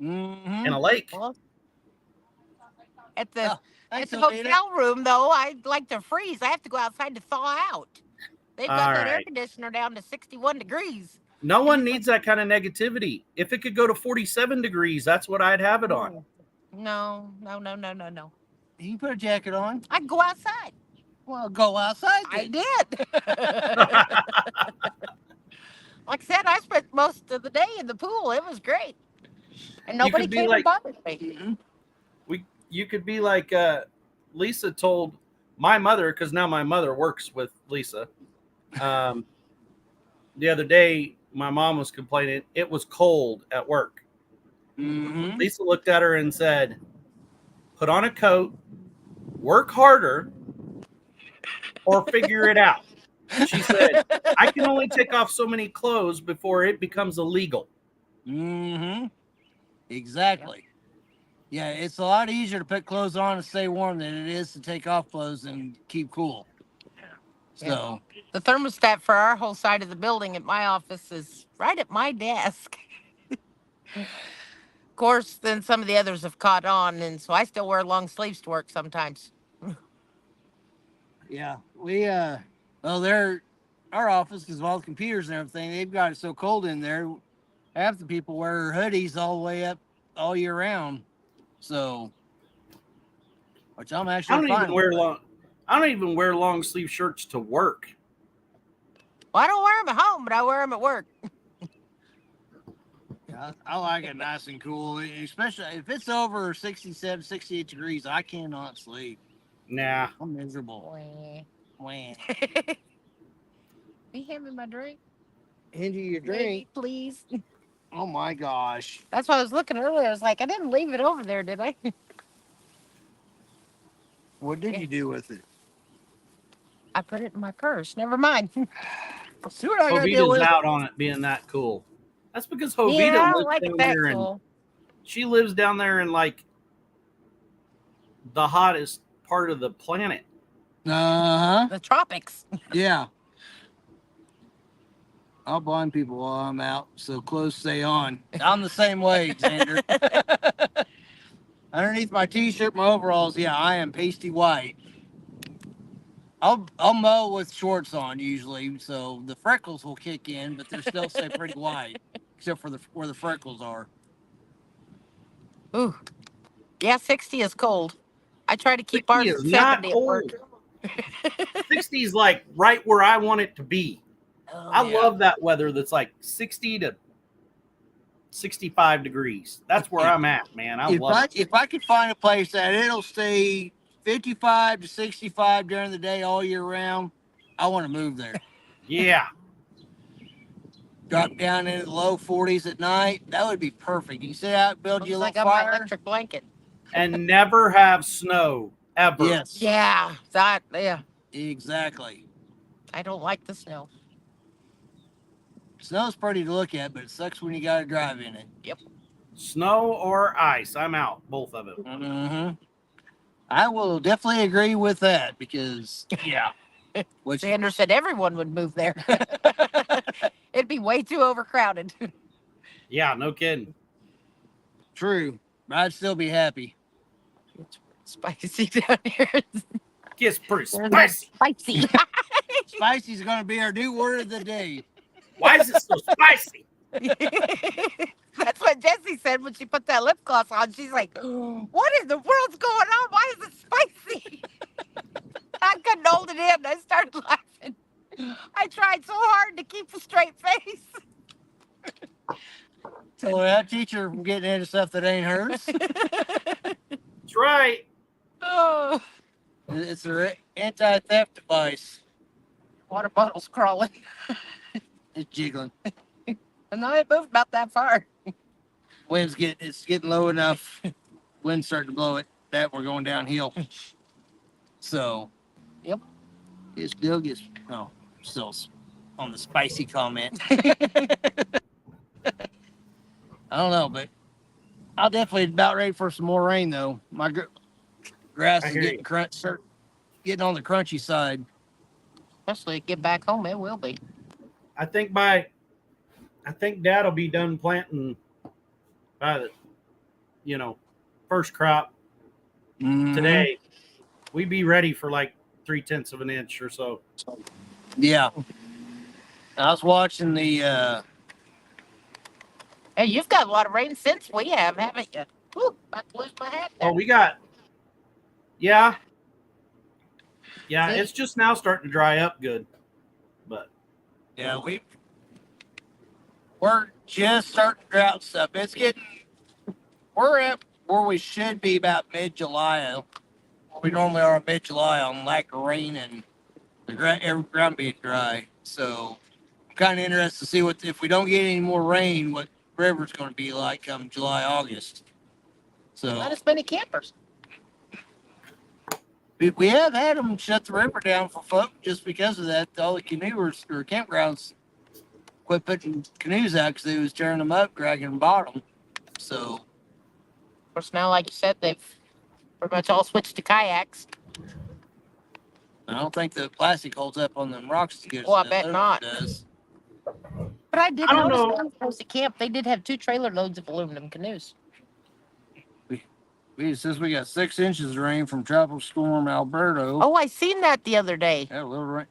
Mm-hmm. in a lake. Well, at the Thanks, hotel room, though, I'd like to freeze. I have to go outside to thaw out. They've got All that air right. conditioner down to 61 degrees. No one needs that kind of negativity. If it could go to 47 degrees, that's what I'd have it on. No. You can put a jacket on. I'd go outside. Well, go outside. I did. Like I said, I spent most of the day in the pool. It was great. And nobody could be came like- and bothered me. Mm-hmm. You could be like Lisa told my mother, because now my mother works with Lisa. The other day, my mom was complaining it was cold at work. Mm-hmm. Lisa looked at her and said, put on a coat, work harder, or figure it out. She said, I can only take off so many clothes before it becomes illegal. Mm-hmm. Exactly. Yeah, it's a lot easier to put clothes on and stay warm than it is to take off clothes and keep cool. So The thermostat for our whole side of the building at my office is right at my desk. Of course, then some of the others have caught on, and so I still wear long sleeves to work sometimes. yeah, we our office, because of all the computers and everything, they've got it so cold in there. Half the people wear hoodies all the way up all year round. So, which I'm actually I don't even wear long sleeve shirts to work. Well, I don't wear them at home, but I wear them at work. Yeah, I like it nice and cool, especially if it's over 67, 68 degrees. I cannot sleep. Nah. I'm miserable. Wah. You hand me my drink? Into your Maybe, drink. please. Oh my gosh. That's why I was looking earlier. I was like, I didn't leave it over there, did I? What did Yeah. you do with it? I put it in my purse. Never mind. See what I gotta deal Jovita's with. out on it being that cool. That's because Jovita Yeah, I lives like down it that there, cool. and she lives down there in like the hottest part of the planet. Uh-huh. The tropics. Yeah. I'll blind people while I'm out, so clothes stay on. I'm the same way, Xander. Underneath my t-shirt, my overalls, yeah, I am pasty white. I'll mow with shorts on usually, so the freckles will kick in, but they're still stay pretty white, except for where the freckles are. Ooh. Yeah, 60 is cold. I try to keep 60 ours at is not 70 at work. cold. 60 is like right where I want it to be. Oh, I yeah. love that weather that's like 60 to 65 degrees. That's where I'm at, man. I love it. If I could find a place that it'll stay 55 to 65 during the day all year round, I want to move there. Yeah. Drop down into the low 40s at night. That would be perfect. You can sit out, build Looks you a like little I'm my fire. electric blanket. And never have snow ever. Yes. Yeah, yeah. Exactly. I don't like the snow. Snow's pretty to look at, but it sucks when you got to drive in it. Snow or ice. I'm out. Both of it. Mm-hmm. I will definitely agree with that because, yeah. Which, Sanders said everyone would move there. It'd be way too overcrowded. Yeah, no kidding. true. But I'd still be happy. It's spicy down here. Gets pretty There's spicy. Spicy. Spicy is going to be our new word of the day. Why is it so spicy? That's what Jessie said when she put that lip gloss on. She's like, what in the world's going on? Why is it spicy? I couldn't hold it in. I started laughing. I tried so hard to keep a straight face. So that teacher from getting into stuff that ain't hers. That's right. Oh, It's an anti-theft device. water bottle's crawling. It's jiggling. And I moved about that far. It's getting low enough. Wind's starting to blow it. That we're going downhill. So, Yep. It still gets still on the spicy comment. I don't know, but I'll definitely about ready for some more rain though. My grass I is hear getting you. getting on the crunchy side. Especially get back home, it will be. I think Dad will be done planting by the first crop Mhm. today. We'd be ready for like 3/10 of an inch or so. Yeah. I was watching the Hey, you've got a lot of rain since we have, haven't you? Whew, about to lose my hat there. Oh, we got yeah. Yeah, See? it's just now starting to dry up good. But yeah, we're just starting drought stuff. We're at where we should be about mid-July. Where we normally are mid-July on lack of rain and every ground being dry. So I'm kind of interested to see if we don't get any more rain, what the river's going to be like come July, August. So Not as many campers. we have had them shut the river down for folk just because of that. All the canoers or campgrounds quit putting canoes out because they was tearing them up, dragging them bottom. So Of course, now, like you said, they've pretty much all switched to kayaks. I don't think the plastic holds up on them rocks as good as Well, I the bet aluminum not. does. But I did I don't notice know. when I was at camp, they did have 2 trailer loads of aluminum canoes. It says we got 6 inches of rain from Tropical Storm Alberto. Oh, I seen that the other day. Had a little rain.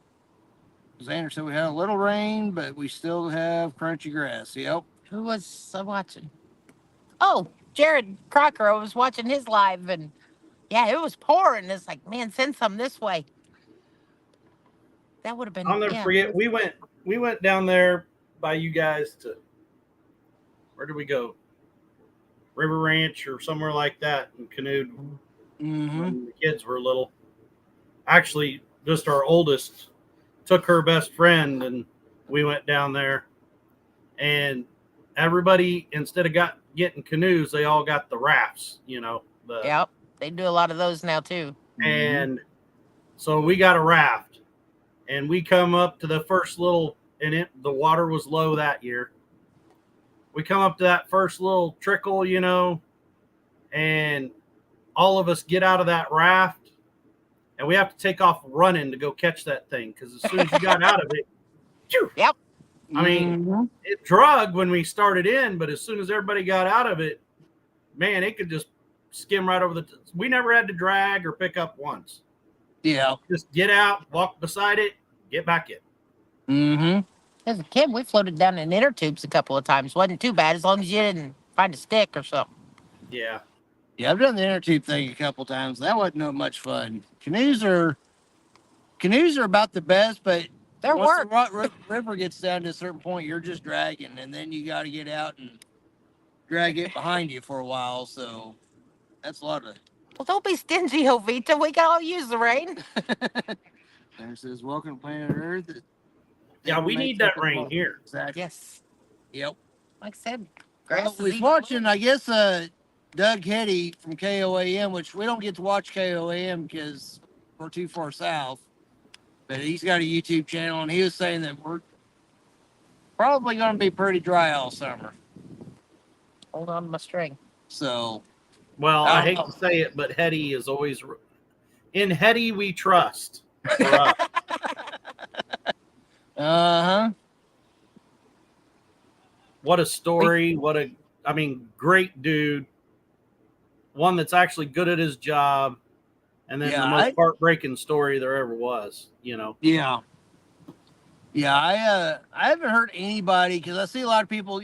Xander said we had a little rain, but we still have crunchy grass. Yep. Who was watching? Oh, Jared Crocker. I was watching his live, and yeah, it was pouring. It's like, man, send some this way. That would have been. I'll never forget we went down there by you guys to where did we go? River Ranch or somewhere like that and canoed when the kids were little. Actually, just our oldest took her best friend and we went down there, and everybody, instead of getting canoes, they all got the rafts, Yep, they do a lot of those now too. And so we got a raft, and we come up to the first little, and the water was low that year. We come up to that first little trickle, and all of us get out of that raft, and we have to take off running to go catch that thing, because as soon as you got out of it, Yep. I mean, it drug when we started in, but as soon as everybody got out of it, man, it could just skim right over we never had to drag or pick up once. Yeah. Just get out, walk beside it, get back in. As a kid, we floated down in inner tubes a couple of times. Wasn't too bad as long as you didn't find a stick or something. Yeah. Yeah, I've done the inner tube thing a couple times. That wasn't no much fun. Canoes are about the best, but They're once work. the river gets down to a certain point, you're just dragging, and then you got to get out and drag it behind you for a while. So that's a lot of. Well, don't be stingy, Jovita. We can all use the rain. There says, "Welcome to planet Earth." Yeah, we need that rain here. Exactly. Yes. Yep. Like I said, Well, grass we was is watching, I guess, Doug Hetty from KOAM, which we don't get to watch KOAM because we're too far south. But he's got a YouTube channel, and he was saying that we're probably going to be pretty dry all summer. Hold on to my string. So, well, I hate to say it, but Hetty is always in Hetty we trust. What a story! Great dude. One that's actually good at his job, and then the most heartbreaking story there ever was. Yeah. Yeah, I haven't heard anybody, because I see a lot of people,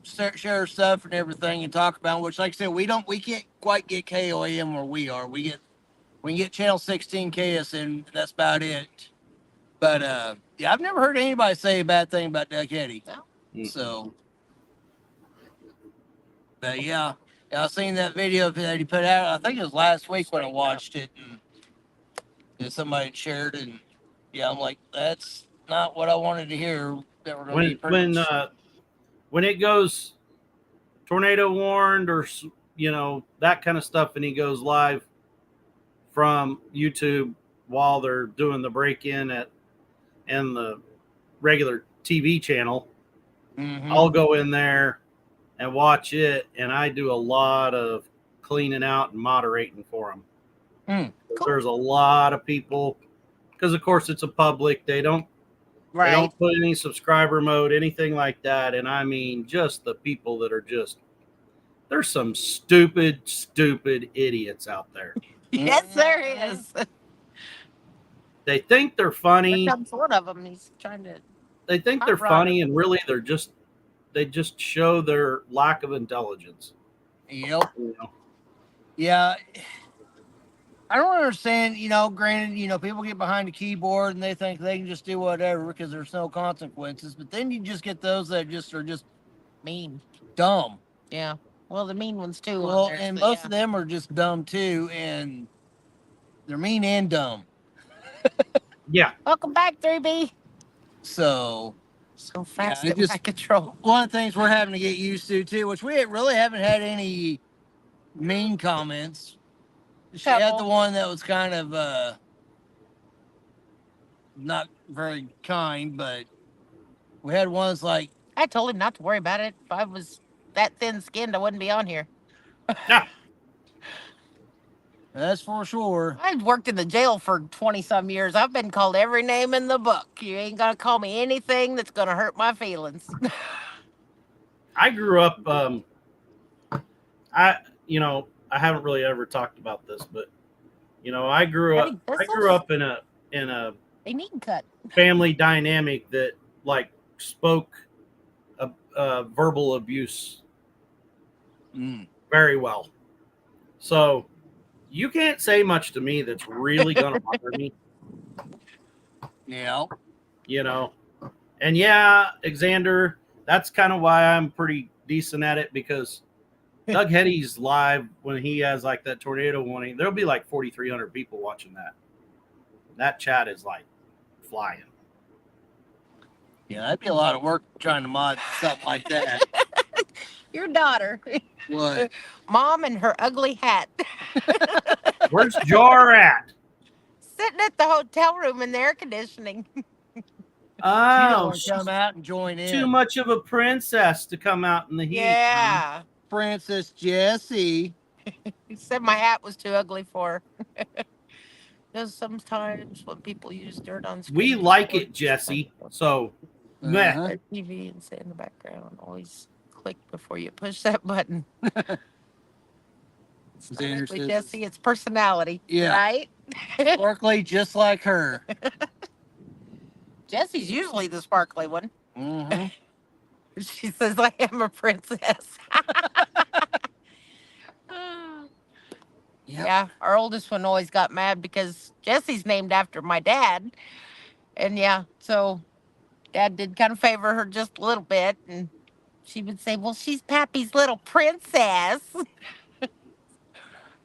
share stuff and everything and talk about, which, like I said, we can't quite get KOAM where we are. We can get channel 16 KSN, that's about it. But yeah, I've never heard anybody say a bad thing about Duck Eddie. No. So, but yeah, I've seen that video that he put out. I think it was last week when I watched it, and somebody had shared it. And yeah, I'm like, that's not what I wanted to hear. That we're going to be pretty much. When it goes tornado warned or that kind of stuff, and he goes live from YouTube while they're doing the break-in and the regular TV channel, I'll go in there and watch it, and I do a lot of cleaning out and moderating for them. Cool. There's a lot of people, because of course it's a public. They don't put any subscriber mode, anything like that. And I mean, just the people that are there's some stupid idiots out there. Yes, there is. They think they're funny. Here comes one of them. He's trying to. They think they're funny, and really they just show their lack of intelligence. Yep. Yeah. I don't understand, granted, people get behind the keyboard and they think they can just do whatever because there's no consequences. But then you just get those that are just mean. Dumb. Yeah. Well, the mean ones too. Well, and most of them are just dumb too, and they're mean and dumb. Yeah. Welcome back, 3B. So fast at my control. One of the things we're having to get used to too, which we really haven't had any mean comments. She had the one that was kind of not very kind, but we had ones like, I told him not to worry about it. If I was that thin-skinned, I wouldn't be on here. Yeah. That's for sure. I've worked in the jail for 20-some years. I've been called every name in the book. You ain't gonna call me anything that's gonna hurt my feelings. I grew up. I haven't really ever talked about this, but I grew up in a they need cut family dynamic that spoke verbal abuse very well. So you can't say much to me that's really gonna bother me. Yeah. And yeah, Xander, that's kind of why I'm pretty decent at it, because Doug Hetty's live when he has that tornado warning. There'll be 4,300 people watching that. That chat is flying. Yeah, that'd be a lot of work trying to mod something like that. Your daughter. What? Mom and her ugly hat. Where's Jar at? Sitting at the hotel room in the air conditioning. Oh, she come out and join in. Too much of a princess to come out in the heat. Yeah. Princess Jessie. He said my hat was too ugly for her. Because sometimes when people use dirt on screen, we like it, Jesse. So, TV and say in the background, always click before you push that button. It's not ugly, Jesse, it's personality. Yeah. Right? Sparkly, just like her. Jesse's usually the sparkly one. Mm-hmm. She says, I am a princess. Yep. Yeah, our oldest one always got mad because Jesse's named after my dad. And yeah, so Dad did kind of favor her just a little bit. And she would say, well, she's Pappy's little princess.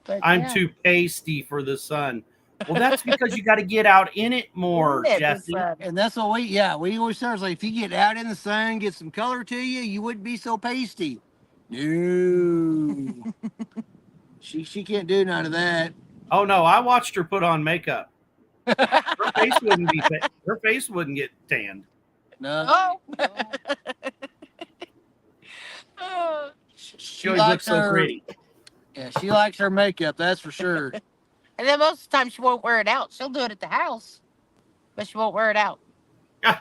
But, I'm too pasty for the sun. Well, that's because you got to get out in it more, Jesse. And that's what we always say, if you get out in the sun, get some color to you, you wouldn't be so pasty. No. She can't do none of that. Oh no, I watched her put on makeup. Her face wouldn't get tanned. No. Oh. She always looks so pretty. Yeah, she likes her makeup, that's for sure. And then most of the time she won't wear it out. She'll do it at the house, but she won't wear it out. Yeah,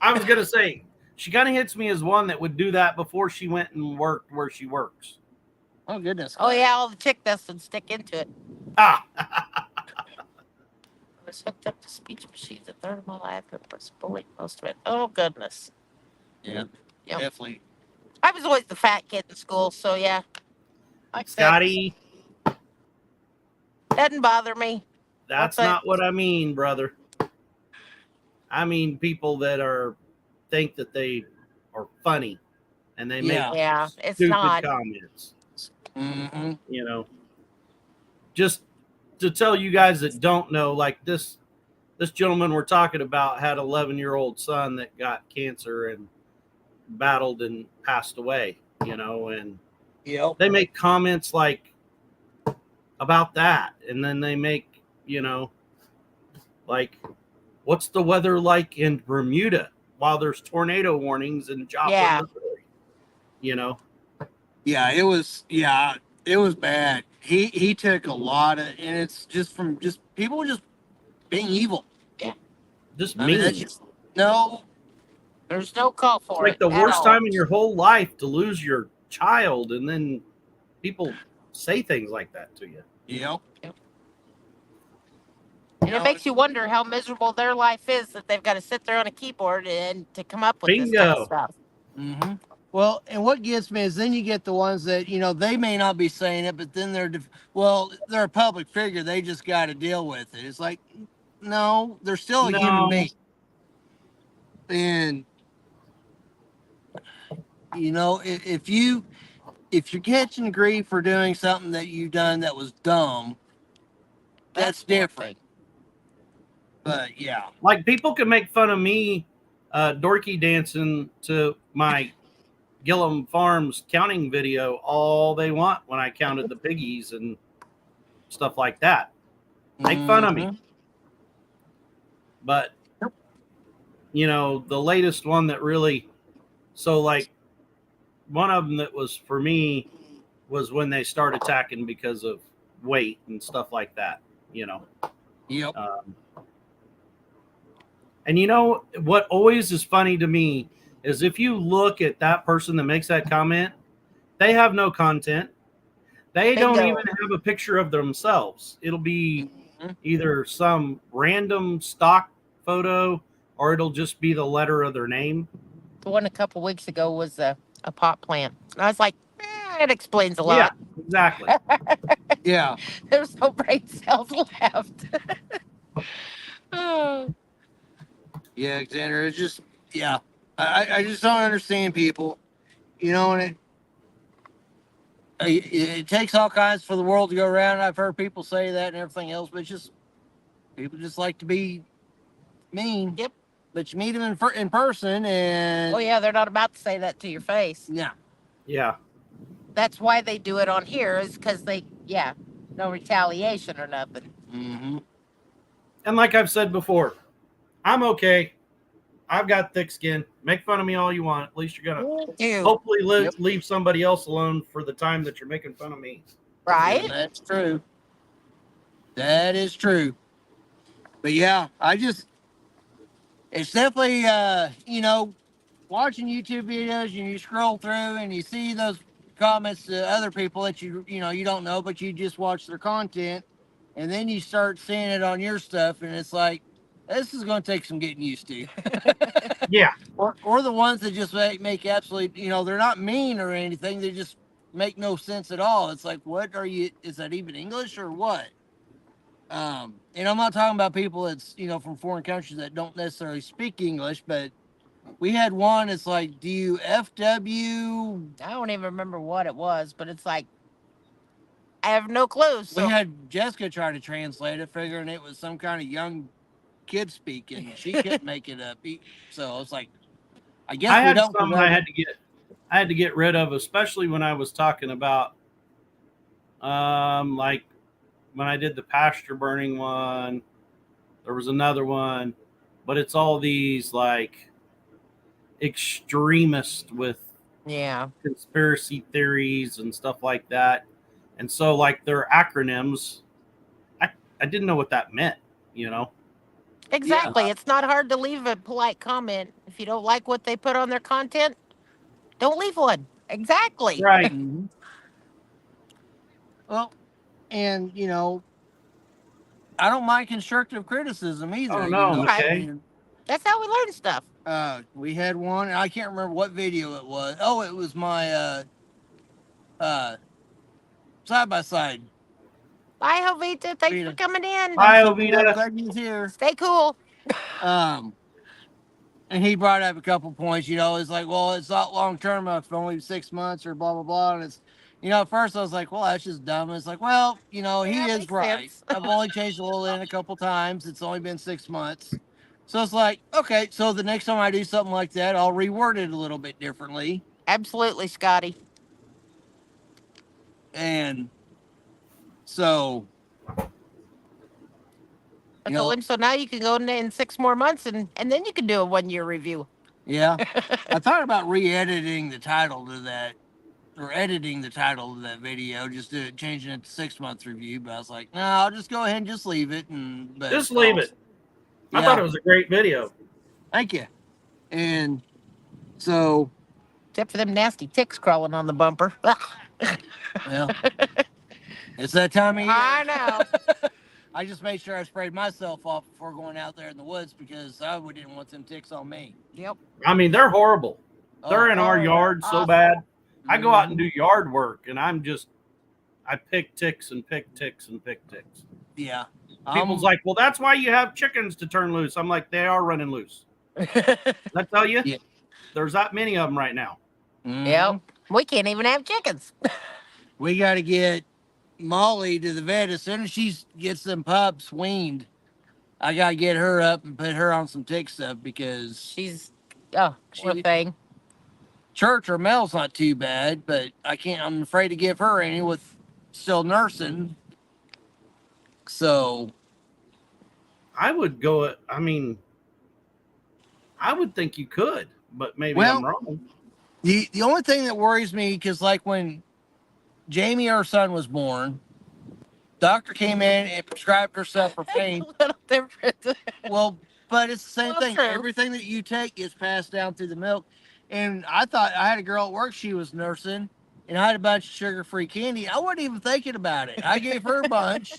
I was gonna say she kind of hits me as one that would do that before she went and worked where she works. Oh goodness. Oh yeah, all the chick dust would stick into it. Ah. I was hooked up to speech machines a third of my life and was bullied most of it. Oh goodness. Yeah. Yep. Definitely. I was always the fat kid in school, so yeah. Scotty. Doesn't bother me. That's not what I mean, brother. I mean people that think that they are funny and they make Yeah. Yeah, it's stupid not. comments. Mm-hmm. You know, just to tell you guys that don't know, like this gentleman we're talking about had an 11-year-old son that got cancer and battled and passed away. You know, and Yep. they make comments like about that, and then they make like, what's the weather like in Bermuda while there's tornado warnings in Joplin, Yeah. Missouri? You know, Yeah, it was bad. He took a lot of, and it's just from just people just being evil. just I mean, that's mean. just no. There's no call It's for like it the at worst all. time in your whole life to lose your child, and then people say things like that to you. Yep. And it makes you wonder how miserable their life is that they've got to sit there on a keyboard and to come up with this kind of Bingo. stuff. Mm-hmm. Well, and what gets me is then you get the ones that they may not be saying it, but then they're a public figure. They just got to deal with it. It's like, no, they're still a human No, being, and if you're catching grief for doing something that you done that was dumb, that's one different. thing. But yeah, like people can make fun of me dorky dancing to my Gillum Farms counting video all they want when I counted the piggies and stuff like that. Make fun of me. Mhm. But the latest one that really, so like one of them that was for me was when they start attacking because of weight and stuff like that. Yep. And what always is funny to me is if you look at that person that makes that comment, they have no content. They don't Bingo. even have a picture of themselves. It'll be Mhm. either some random stock photo or it'll just be the letter of their name. The one a couple weeks ago was a pot plant. And I was like, it explains a Yeah, lot. exactly. Yeah. There's no brain cells left. Oh, Yeah, Alexander. It's just yeah. I just don't understand people. And it takes all kinds for the world to go around. I've heard people say that and everything else, but it's just people just like to be mean. Yep. But you meet them in person, and oh, yeah, they're not about to say that to your face. yeah. Yeah. That's why they do it on here, is because no retaliation or nothing. Mm-hmm. And like I've said before, I'm okay. I've got thick skin. Make fun of me all you want. At least you're going to Ew. hopefully Yep. leave somebody else alone for the time that you're making fun of me. Right? Yeah, that's true. That is true. But yeah, it's definitely watching YouTube videos and you scroll through and you see those comments to other people that you don't know, but you just watch their content, and then you start seeing it on your stuff, and it's like, this is going to take some getting used to. Yeah. Or the ones that just make absolutely, they're not mean or anything, they just make no sense at all. It's like, what are you? Is that even English or what? And I'm not talking about people that's from foreign countries that don't necessarily speak English, but we had one. It's like, do you FW? I don't even remember what it was, but it's like, I have no clue. So We had Jessica try to translate it, figuring it was some kind of young kid speaking. She couldn't make it up. So I was like, I guess I we had don't some know. I had to get rid of, especially when I was talking about like when I did the pasture burning one. There was another one, but it's all these like extremists with yeah, conspiracy theories and stuff like that. And so like their acronyms, I didn't know what that meant, exactly. It's not hard to leave a polite comment. If you don't like what they put on their content, don't leave one. Exactly. Right. Mm-hmm. Well, and I don't mind constructive criticism either. Oh no, Right. McKay. That's how we learn stuff. We had one. I can't remember what video it was. Oh, it was my side by side. Bye, Jovita. Thanks Vita. for coming in. Bye, I'm Ovita. glad he's here. Stay cool. Um, And he brought up a couple points, it's like, well, it's not long term, it's only 6 months or blah blah blah. And it's at first I was like, well, that's just dumb. It's like, well, he Yeah, is makes right. sense. I've only changed the oil in a couple times. It's only been 6 months. So it's like, okay, so the next time I do something like that, I'll reword it a little bit differently. Absolutely, Scotty. And so I told him, so now you can go in 6 more months and then you can do a 1-year review. yeah. I thought about re-editing the title to that, or editing the title of that video, just changing it to 6 months review. But I was like, no, I'll just go ahead and just leave it. But Just leave it. I Yeah. thought it was a great video. Thank you. And so, Except for them nasty ticks crawling on the bumper. well, it's that time of year. I know. I just made sure I sprayed myself off before going out there in the woods because I didn't want them ticks on me. Yep. I mean, they're horrible. They're in our Oh, yard so awful. bad. I go out and do yard work, and I pick ticks and pick ticks and pick ticks. Yeah. People's like, well, that's why you have chickens to turn loose. I'm like, they are running loose. I tell you, Yeah. there's that many of them right now. Yep. We can't even have chickens. We got to get Molly to the vet as soon as she gets them pups weaned. I got to get her up and put her on some tick stuff because She's, poor thing. Church or Mel's not too bad, but I'm afraid to give her any with still nursing. So I would go, I mean, I would think you could, but maybe Well- I'm wrong. the only thing that worries me, because like when Jamie, our son, was born, doctor came in and prescribed her stuff for pain. A little different. Well, but it's the same Well, thing. true. Everything that you take gets passed down through the milk. And I thought I had a girl at work, she was nursing, and I had a bunch of sugar-free candy. I wasn't even thinking about it. I gave her a bunch,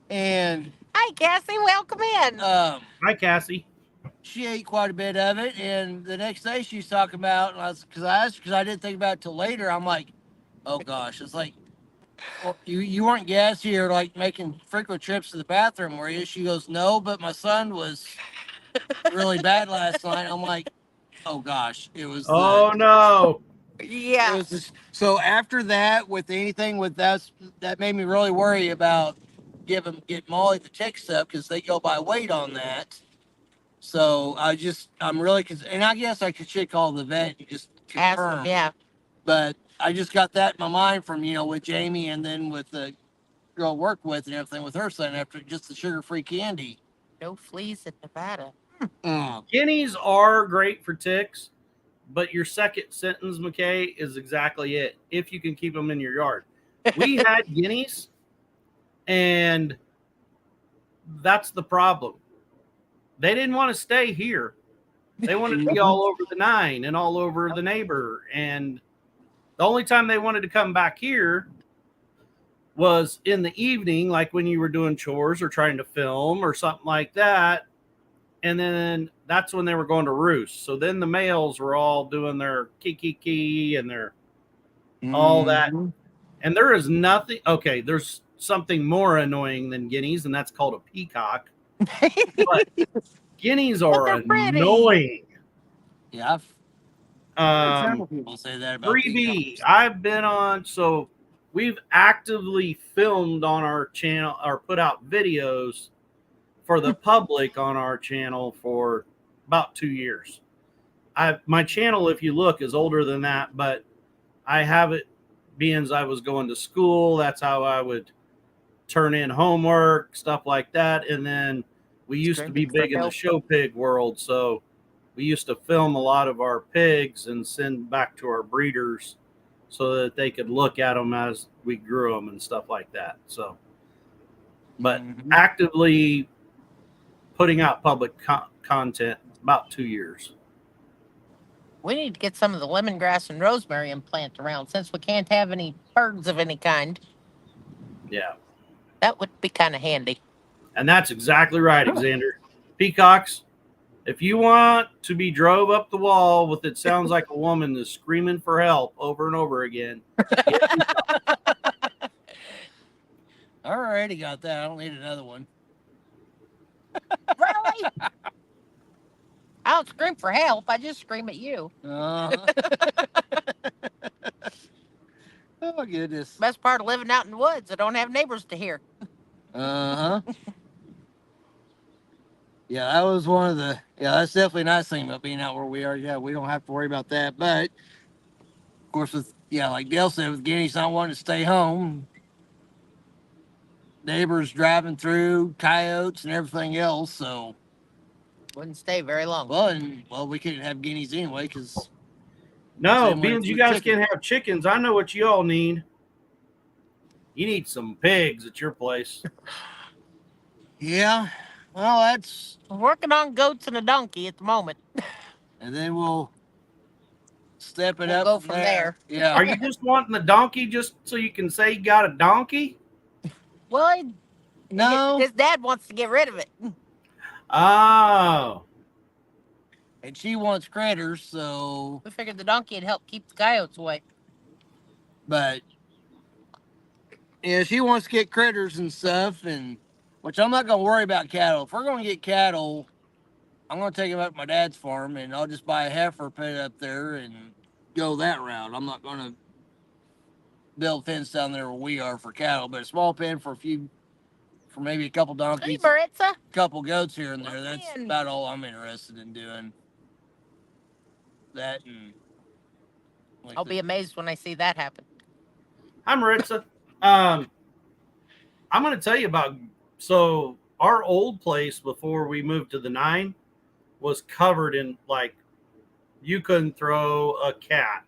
and Hi, Cassie. Welcome in. Hi, Cassie. she ate quite a bit of it. And the next day she's talking about, because I didn't think about it till later. I'm like, oh gosh, it's like, well, you weren't gassy or like making frequent trips to the bathroom, were you? She goes, no, but my son was really bad last night. I'm like, oh gosh, it was. Oh, no. Yeah. It was just, so after that, with anything with that made me really worry about get Molly the tick stuff because they go by weight on that. So I'm really, and I guess I should call the vet and just Ask confirm. them, yeah. But I just got that in my mind from with Jamie and then with the girl I work with and everything with her son after just the sugar-free candy. No fleas in Nevada. Guineas are great for ticks, but your second sentence, McKay, is exactly it. If you can keep them in your yard. We had guineas, and that's the problem. They didn't want to stay here. They wanted to be all over the 9 and all over the neighbor. And the only time they wanted to come back here was in the evening, like when you were doing chores or trying to film or something like that. And then that's when they were going to roost. So then the males were all doing their key and their all that. And there is nothing. Okay, there's something more annoying than guineas, and that's called a peacock. But guineas are annoying. Yeah, several people say that about 3B. peacocks. I've been on, so we've actively filmed on our channel or put out videos for the public on our channel for about 2 years. My channel, if you look, is older than that, but I have it being as I was going to school. That's how I would turn in homework, stuff like that. And then we used to be big in the show pig world, so we used to film a lot of our pigs and send back to our breeders so that they could look at them as we grew them and stuff like that. So, but actively putting out public content about 2 years. We need to get some of the lemongrass and rosemary and plant around since we can't have any birds of any kind. Yeah. That would be kind of handy. And that's exactly right, Xander. Peacocks, if you want to be drove up the wall with it sounds like a woman is screaming for help over and over again. I already got that. I don't need another one. Really? I don't scream for help. I just scream at you. Oh my goodness. Best part of living out in the woods, I don't have neighbors to hear. Uh huh. Yeah, that was one of the. Yeah, that's definitely a nice thing about being out where we are. Yeah, we don't have to worry about that. But of course, with like Dale said, with Guineas not wanting to stay home, neighbors driving through, coyotes and everything else. So Wouldn't stay very long. well, we couldn't have guineas anyway because No, same way being it's you with guys chicken. can have chickens, I know what you all need. You need some pigs at your place. Yeah, well, that's I'm working on goats and a donkey at the moment. and then we'll step it We'll up go from from there. there. Yeah. Are you just wanting the donkey just so you can say you got a donkey? Well, No, his dad wants to get rid of it. Oh, and she wants critters, so We figured the donkey would help keep the coyotes away. but yeah, she wants to get critters and stuff, and which I'm not gonna worry about cattle. If we're gonna get cattle, I'm gonna take them up to my dad's farm, and I'll just buy a heifer, put it up there, and go that route. I'm not gonna build a fence down there where we are for cattle, but a small pen for maybe a couple Hey, donkeys, Maritza. a couple goats here and there. Come That's in. about all I'm interested in doing. That and I'll be amazed when I see that happen. hi Maritza. I'm going to tell you about. So our old place before we moved to the 9 was covered in like you couldn't throw a cat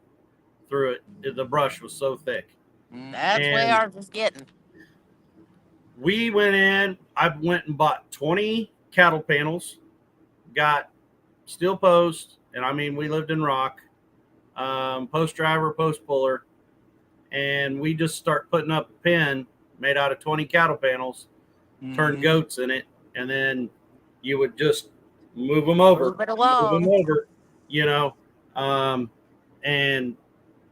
through it. The brush was so thick. That's the way And ours is getting. we went in. I went and bought 20 cattle panels, got steel posts, and I mean we lived in rock, post driver, post puller, and we just start putting up a pen made out of 20 cattle panels, turn goats in it, and then you would just move them over, Move it along. you know. And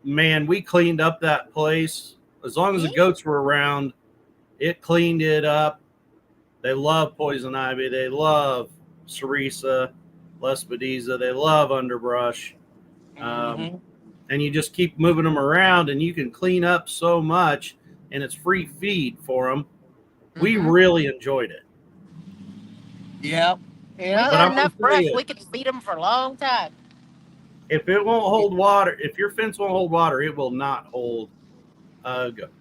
man, we cleaned up that place. As long as the goats were around, it cleaned it up. They love poison ivy. They love cerisa, lespedeza. They love underbrush. And you just keep moving them around, and you can clean up so much, and it's free feed for them. We really enjoyed it. Yeah. We Yeah. got enough brush. We could feed them for a long time. If it won't hold water, if your fence won't hold water, it will not hold a goat.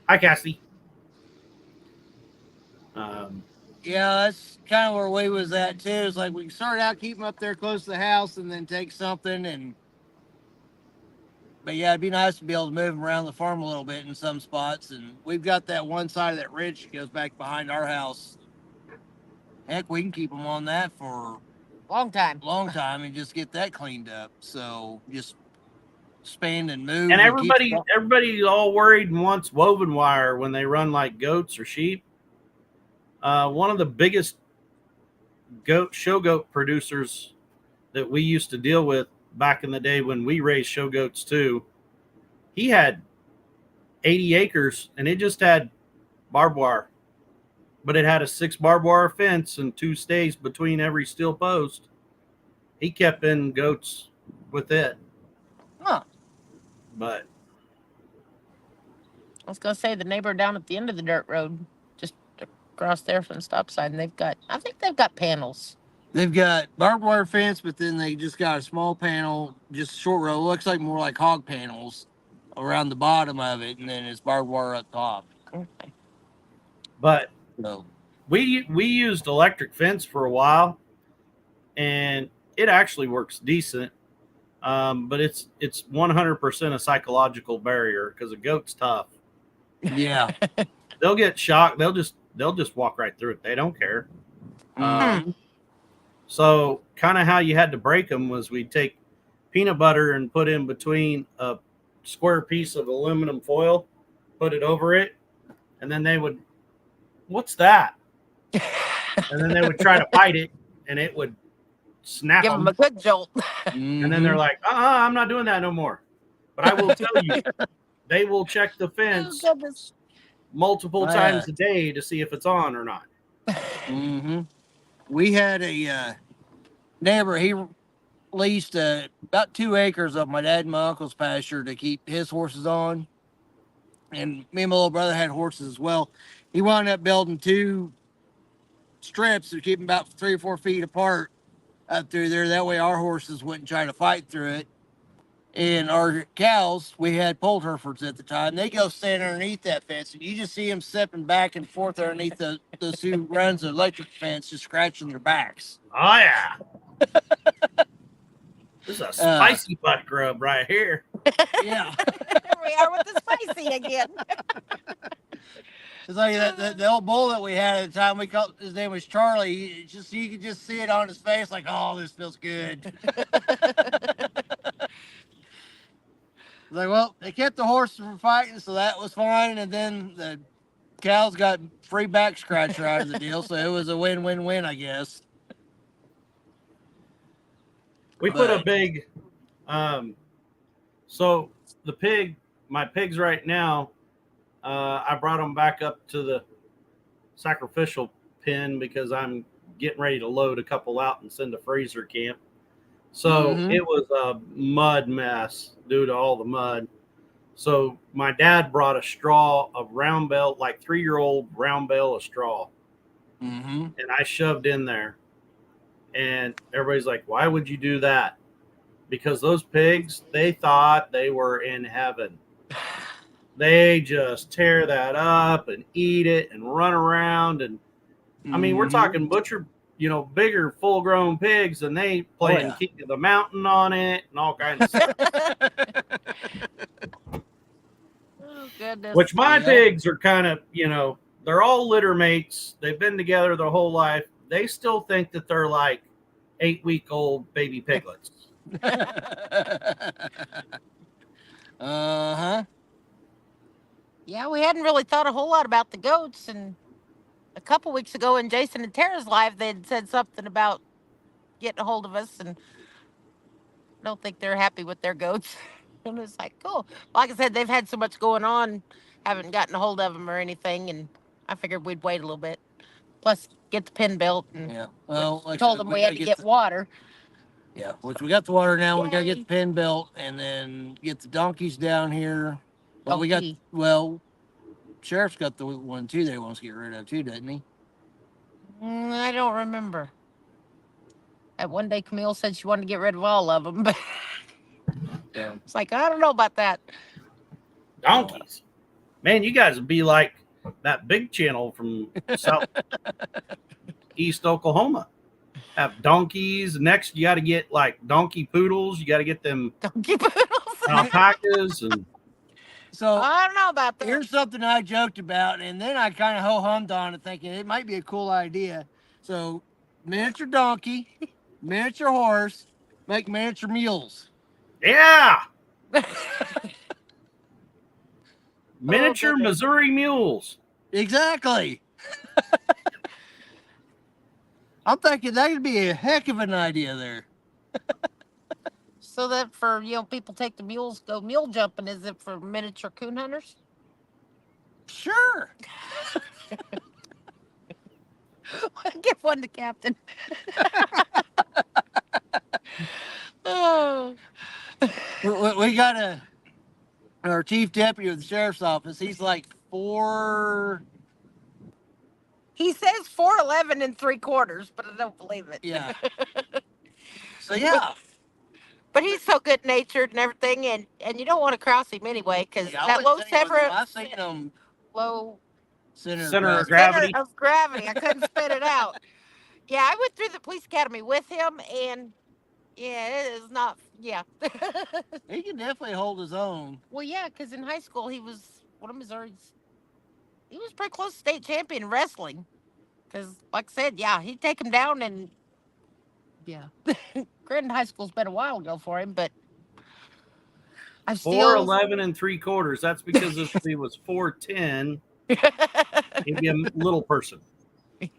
Hi, Cassie. Yeah, that's kind of where we was at too. It's like we started out keeping up there close to the house and then take something but yeah, it'd be nice to be able to move them around the farm a little bit in some spots. And we've got that one side of that ridge that goes back behind our house. Heck, we can keep them on that for long time and just get that cleaned up. So just span and move. And everybody's all worried and wants woven wire when they run like goats or sheep. One of the biggest show goat producers that we used to deal with back in the day when we raised show goats too, he had 80 acres and it just had barbed wire, but it had a 6 barbed wire fence and 2 stays between every steel post. He kept in goats with it. Huh. But I was gonna say the neighbor down at the end of the dirt road, just across there from the stop sign, I think they've got panels. They've got barbed wire fence, but then they just got a small panel, just short row. It looks like more like hog panels around the bottom of it, and then it's barbed wire up top. Okay. But So we used electric fence for a while, and it actually works decent. But it's 100% a psychological barrier because a goat's tough. yeah. They'll get shocked. They'll just walk right through it. They don't care. So kind of how you had to break them was we'd take peanut butter and put in between a square piece of aluminum foil, put it over it, and then they would, what's that? And then they would try to bite it, and it would snap Give them a good jolt. And then they're like, I'm not doing that no more. But I will tell you, they will check the fence multiple times a day to see if it's on or not. We had neighbor, he leased about 2 acres of my dad and my uncle's pasture to keep his horses on. And me and my little brother had horses as well. He wound up building 2 strips to keep them about 3 or 4 feet apart up through there. That way our horses wouldn't try to fight through it. And our cows, we had polled Herefords at the time. They go stand underneath that fence, and you just see them stepping back and forth underneath those 2 runs of electric fence, just scratching their backs. Oh yeah. This is a spicy butt grub right here. Yeah. Here we are with the spicy again. It's like the old bull that we had at the time. We called his name was Charlie. You could just see it on his face, like, oh, this feels good. Like, well, they kept the horses from fighting, so that was fine. And then the cows got free back scratcher out of the deal, so it was a win-win-win, I guess. We put a big, so my pigs right now, I brought them back up to the sacrificial pen because I'm getting ready to load a couple out and send to freezer camp. So it was a mud mess due to all the mud. So my dad brought a straw of round bale, like 3-year-old round bale of straw. And I shoved in there. And everybody's like, why would you do that? Because those pigs, they thought they were in heaven. They just tear that up and eat it and run around. And I mean, we're talking butcher, bigger full-grown pigs, and they playing King of the Mountain on it and all kinds of stuff. Oh, goodness. Which my pigs are kind of, they're all litter mates. They've been together their whole life. They still think that they're like 8-week-old baby piglets. Yeah, we hadn't really thought a whole lot about the goats, and a couple weeks ago in Jason and Tara's live, they had said something about getting a hold of us, and I don't think they're happy with their goats. And it's like, cool. Like I said, they've had so much going on, haven't gotten a hold of them or anything, and I figured we'd wait a little bit. Plus, get the pen built. And told them we had to get water. Yeah, which we got the water now. Yay. We got to get the pen built and then get the donkeys down here. Well, Sheriff's got the one too that he wants to get rid of too, doesn't he? I don't remember. At one day, Camille said she wanted to get rid of all of them, but it's like, I don't know about that. Donkeys. Man, you guys would be like that big channel from East Oklahoma. Have donkeys. Next, you got to get like donkey poodles. You got to get them donkey poodles, alpacas, and so I don't know about that. Here's something I joked about, and then I kind of ho-hummed on it, thinking it might be a cool idea. So, miniature donkey, miniature horse, make miniature mules. Yeah. Miniature Missouri mules. Exactly. I'm thinking that could be a heck of an idea there. So that for, people take the mules, go mule jumping, is it for miniature coon hunters? Sure. Give one to Captain. Oh. We got our chief deputy of the sheriff's office. He's like 4. He says 4'11 3/4, but I don't believe it. Yeah. So yeah. But he's so good natured and everything, and you don't want to cross him anyway, because that low center of gravity. I couldn't spit it out. Yeah, I went through the police academy with him, and yeah, it is not. Yeah. He can definitely hold his own. Well, yeah, because in high school he was one of Missouri's. He was pretty close to state champion in wrestling. Because, like I said, yeah, he'd take him down, and yeah. Granted, high school's been a while ago for him, but I've still 4'11 3/4. That's because if he was 4'10, he'd be a little person. But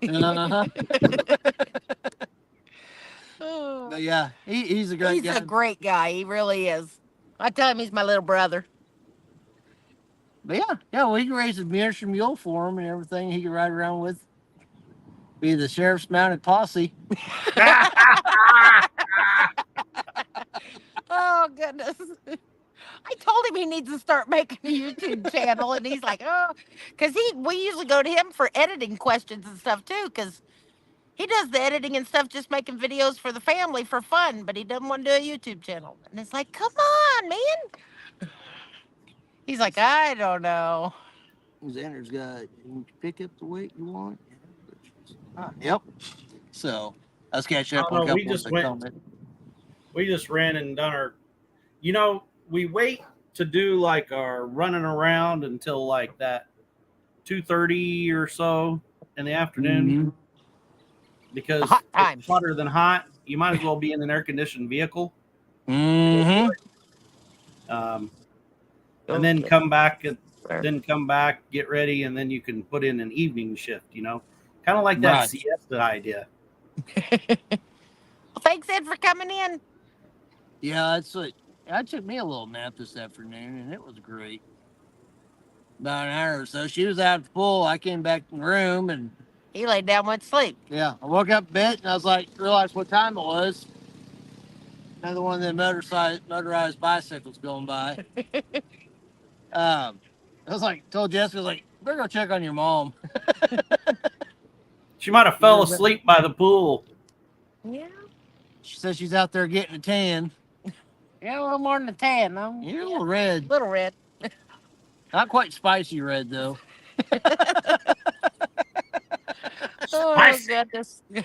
yeah, he's a great guy. He's a great guy. He really is. I tell him he's my little brother. But yeah, we can raise a miniature mule for him and everything. He can ride around with. Be the sheriff's mounted posse. start making a YouTube channel, and he's like, oh, because we usually go to him for editing questions and stuff too, because he does the editing and stuff, just making videos for the family for fun, but he doesn't want to do a YouTube channel. And it's like, come on, man. He's like, I don't know. Xander's got. You pick up the weight you want. Yep. So let's catch I up don't on a know. We couple of just the went. comments. We just ran and done our. You know, we wait to do like our running around until like that 2:30 or so in the afternoon Mhm. because Hot time. it's hotter than hot. You might as well be in an air conditioned vehicle. Mhm. And then Okay. come back get ready, and then you can put in an evening shift, kind of like that Right. siesta idea. Well, thanks, Ed, for coming in. Yeah, it's like I took me a little nap this afternoon, and it was great. About an hour or so. She was out at the pool. I came back in the room, and He laid down, went to sleep. yeah, I woke up a bit, and I was like, realized what time it was. Another one of the motorized bicycles going by. I was like, told Jessica, I was like, better go check on your mom. She might have fell asleep by the pool. Yeah. She says she's out there getting a tan. Yeah, a little more than a tan, though. You're a little red. Little red. Not quite spicy red, though. Oh, Spicy. goodness. We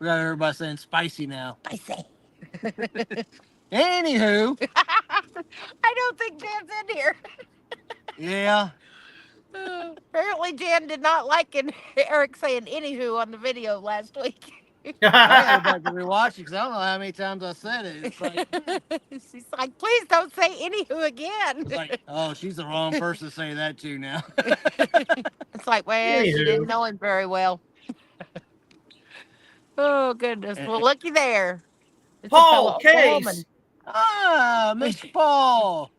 got everybody saying spicy now. Spicy. Anywho, I don't think Jan's in here. yeah. Apparently, Jan did not like Eric saying anywho on the video last week. I gotta go back and rewatch it because I don't know how many times I said it. It's like, She's like, please don't say anywho again. it's like, oh, she's the wrong person to say that to now. It's like, well, she Anywho. didn't know him very well. Oh, goodness. Well, looky there. It's a Paul fellow Case. Oklahoman. Ah, Mr. Paul.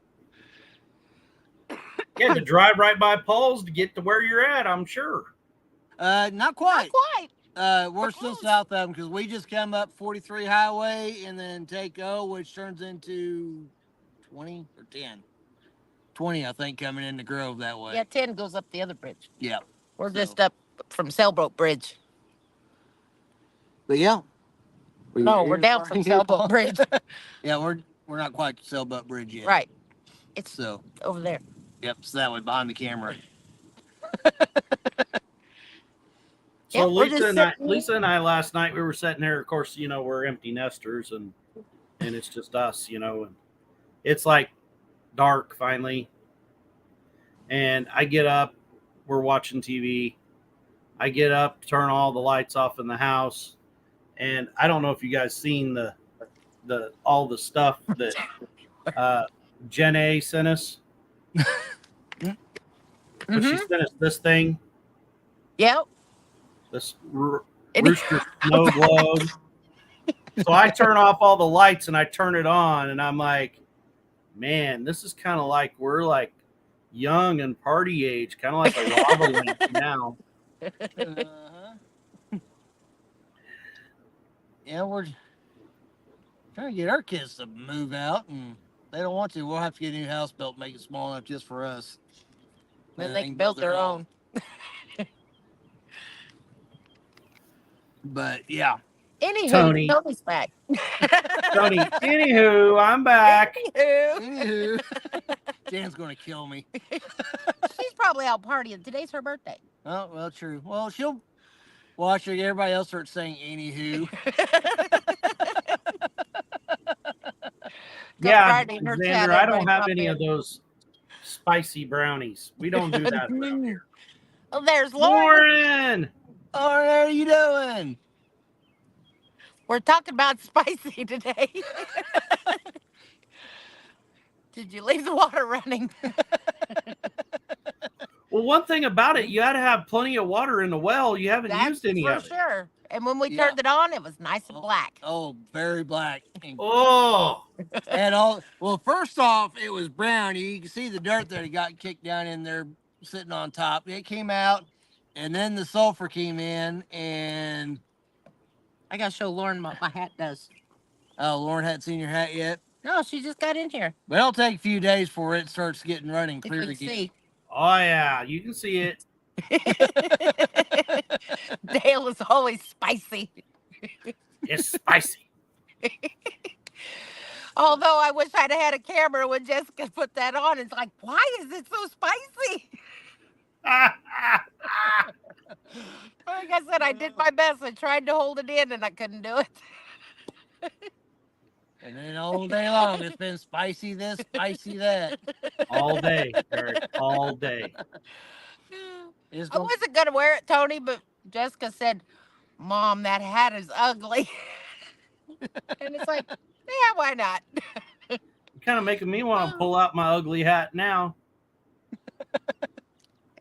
You had to drive right by Paul's to get to where you're at, I'm sure. Not Not quite. quite. We're still close. south of them because we just come up 43 highway and then take O, which turns into 20 or 10. 20, I think, coming into Grove that way. Yeah, 10 goes up the other bridge. Yeah. We're So- just up from Sailboat Bridge. But yeah. No, we're down from Sailboat Bridge. Yeah, we're not quite to Sailboat Bridge yet. Right. It's So, over there. yep, so that way behind the camera. So Yep, we're just Lisa and I last night we were sitting here. Of course, we're empty nesters and it's just us, and it's like dark finally. And I get up, we're watching TV. I get up, turn all the lights off in the house, and I don't know if you guys seen the all the stuff that Jen A sent us. But she sent us this thing, Yep. this And- rooster snow globe. So I turn off all the lights and I turn it on, and I'm like, man, this is kind of like we're like young and party age, kind of like a lava lamp now. Uh-huh. Yeah, we're trying to get our kids to move out, and they don't want to. We'll have to get a new house built, make it small enough just for us. Then And they can build their own. But yeah. Anywho, Tony. Tony's back. Tony, anywho, I'm back. Anywho. Anywho, Jan's gonna kill me. She's probably out partying. Today's her birthday. Oh, well, true. Well, she'll watch her. Everybody else starts saying anywho. Yeah, Friday in her Xander, chat, I don't everybody have pop any in. of those spicy brownies. We don't do that around here. Oh, there's Lauren. Lauren! Oh, how are you doing? We're talking about spicy today. Did you leave the water running? Well, one thing about it, you had to have plenty of water in the well. You haven't That's used any for of it. sure. And when we Yeah. turned it on, it was nice and black. Oh, very black. Oh, And all well, first off, it was brown. You can see the dirt that it got kicked down in there, sitting on top. It came out, and then the sulfur came in, and I gotta show Lauren what my hat does. oh, Lauren hadn't seen your hat yet. No, she just got in here. But it'll take a few days before it starts getting running If clear you again. see. Oh yeah, you can see it. Dale is always spicy. It's spicy. Although I wish I'd had a camera when Jessica put that on. It's like, why is it so spicy? Like I said, I did my best. I tried to hold it in and I couldn't do it. And then all day long, it's been spicy this, spicy that. All day, Eric. All day. It's I gonna, wasn't going to wear it, Tony, but Jessica said, Mom, that hat is ugly. And it's like, yeah, why not? You're kind of making me want to pull out my ugly hat now. I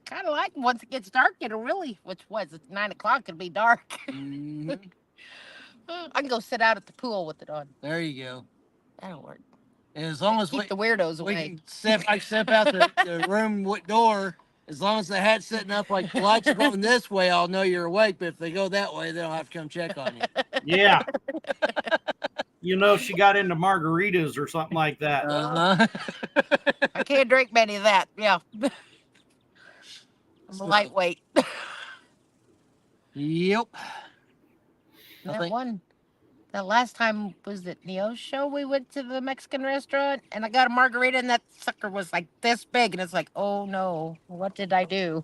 kind of like once it gets dark, it'll really, which was, it's 9 o'clock, it'll be dark. Mhm. I can go sit out at the pool with it on. There you go. That'll work. And as long as Keep the weirdos we away. can step out the room door, as long as the hat's sitting up like the lights are going this way, I'll know you're awake. But if they go that way, they'll have to come check on you. Yeah. You know, she got into margaritas or something like that. I can't drink many of that. Yeah. I'm a lightweight. Yep. That last time was it Neo's show. We went to the Mexican restaurant and I got a margarita and that sucker was like this big and it's like, oh no, what did I do?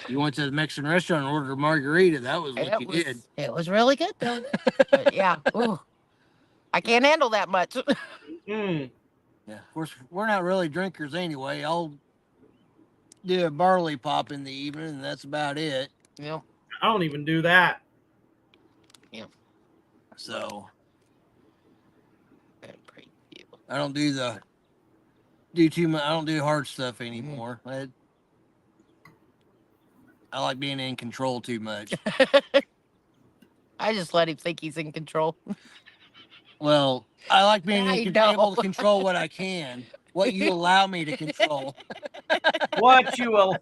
You went to the Mexican restaurant and ordered a margarita. That was what you did. It was really good though. But yeah, ooh, I can't handle that much. Mm. Yeah, of course, we're not really drinkers anyway. I'll do a barley pop in the evening, and that's about it. Yep. I don't even do that. So I don't do too much. I don't do hard stuff anymore. I like being in control too much. I just let him think he's in control. Well, I like being I able know. to control what I can, what you allow me to control. What you will.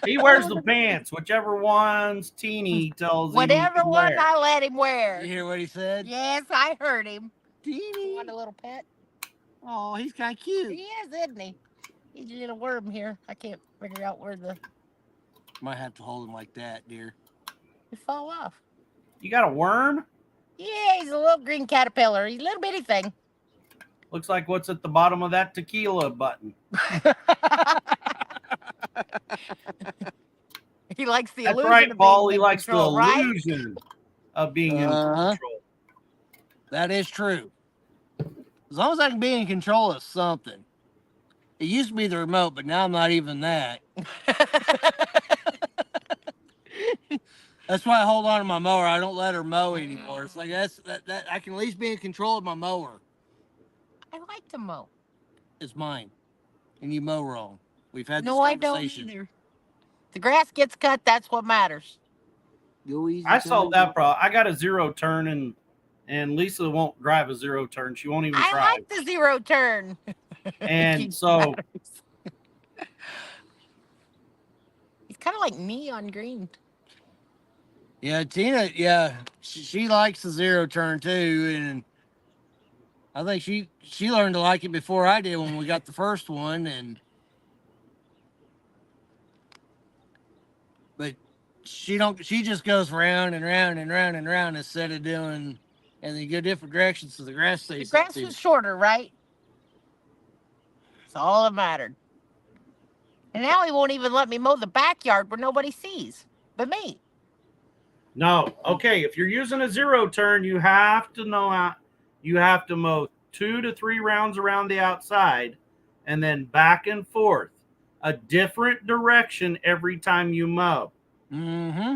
He wears the pants, whichever one's teeny tells him Whatever to one wear. I let him You wear. hear what he said? Yes, I heard him. Teeny. Want a little pet? Oh, he's kind of cute. He is, isn't he? He's a little worm here. I can't figure out where the Might have to hold him like that, dear. he fall off. You got a worm? Yeah, he's a little green caterpillar. He's a little bitty thing. Looks like what's at the bottom of that tequila button. He likes the That's illusion right, of Paul. being He in likes control, the right? illusion of being in Uh-huh. control. That is true. As long as I can be in control of something. It used to be the remote, but now I'm not even that. That's why I hold on to my mower. I don't let her mow anymore. It's like that I can at least be in control of my mower. I like to mow. It's mine. And you mow wrong. We've had this No, I don't conversation. either. The grass gets cut. That's what matters. Go easy. I solved that problem. I got a zero turn, and Lisa won't drive a zero turn. She won't even I try. like the zero turn. And Keeps so matters. He's kind of like me on green. Yeah, Tina, yeah, she likes the zero turn too, and I think she learned to like it before I did when we got the first one, but she just goes round and round and round and round instead of doing, and then go different directions so the grass The stays. grass was shorter, right? That's all that mattered. And now he won't even let me mow the backyard where nobody sees but me. no, okay. If you're using a zero turn, you have to know how. You have to mow 2 to 3 rounds around the outside, and then back and forth, a different direction every time you mow. Mm-hmm.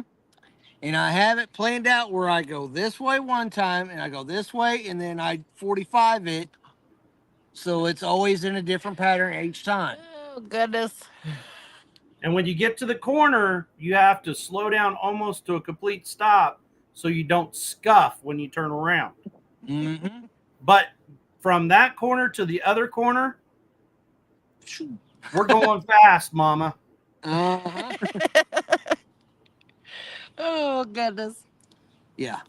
And I have it planned out where I go this way one time, and I go this way, and then I 45 it, so it's always in a different pattern each time. Oh, goodness. And when you get to the corner, you have to slow down almost to a complete stop so you don't scuff when you turn around. Mm-hmm. But from that corner to the other corner, we're going fast, Mama. Uh-huh. Oh, goodness. Yeah.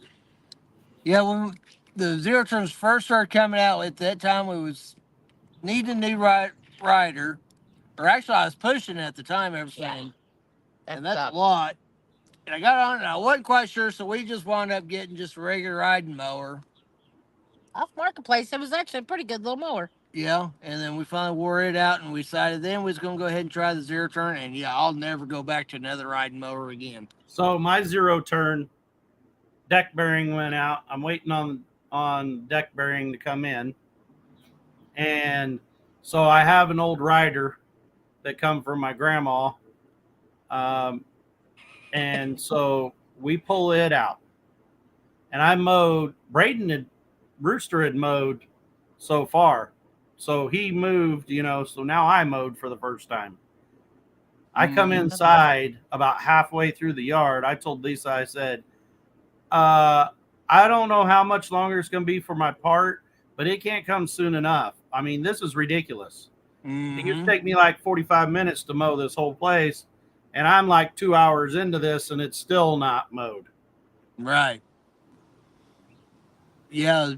Yeah, when the zero turns first started coming out, at that time we was needing a new rider. Or actually, I was pushing at the time, everything. And that's a lot. And I got on it, and I wasn't quite sure, so we just wound up getting just a regular riding mower. Off Marketplace, it was actually a pretty good little mower. Yeah, and then we finally wore it out, and we decided then we was going to go ahead and try the zero turn, and yeah, I'll never go back to another riding mower again. So my zero turn deck bearing went out. I'm waiting on deck bearing to come in, and so I have an old rider that come from my grandma, and so we pull it out, and I mowed. Rooster had mowed so far, so he moved, so now I mowed for the first time. I come inside about halfway through the yard. I told Lisa, I said, I don't know how much longer it's going to be for my part, but it can't come soon enough. I mean, this is ridiculous. It used to take me like 45 minutes to mow this whole place, and I'm like 2 hours into this, and it's still not mowed. Right. Yeah,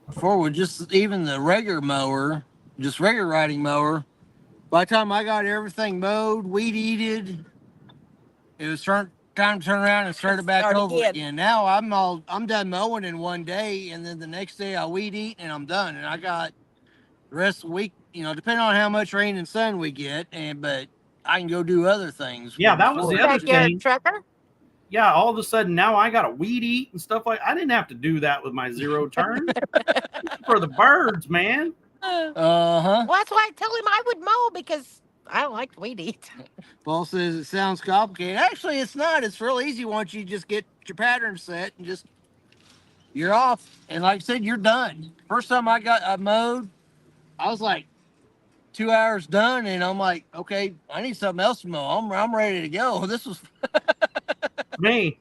before with just even the regular mower, just regular riding mower, by the time I got everything mowed, weed eated, it was time to turn around and start it back over again. Now I'm done mowing in one day, and then the next day I weed eat and I'm done. And I got the rest of the week, depending on how much rain and sun we get, but I can go do other things. Yeah, that was the other thing. Trucker? Yeah, all of a sudden now I got to weed eat and stuff like. I didn't have to do that with my zero turn. For the birds, man. Well, that's why I tell him I would mow, because I don't like to weed eat. Paul says it sounds complicated. Actually, it's not. It's real easy once you just get your pattern set and you're off. And like I said, you're done. First time I mowed, I was like 2 hours done, and I'm like, okay, I need something else to mow. I'm ready to go. This was me.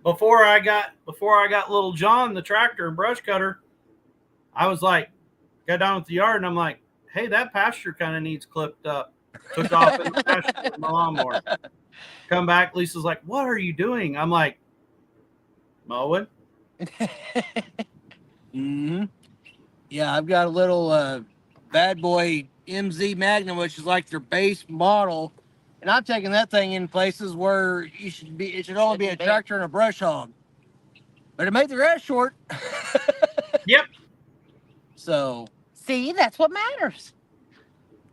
Before I got little John, the tractor and brush cutter, I was like, got down with the yard, and I'm like, hey, that pasture kind of needs clipped up. Took off in the pasture with my lawnmower. Come back, Lisa's like, what are you doing? I'm like, mowing. Yeah, I've got a little bad boy MZ Magnum, which is like their base model, and I'm taking that thing in places where it should only be a tractor and a brush hog. But it made the grass short. Yep. So see, that's what matters.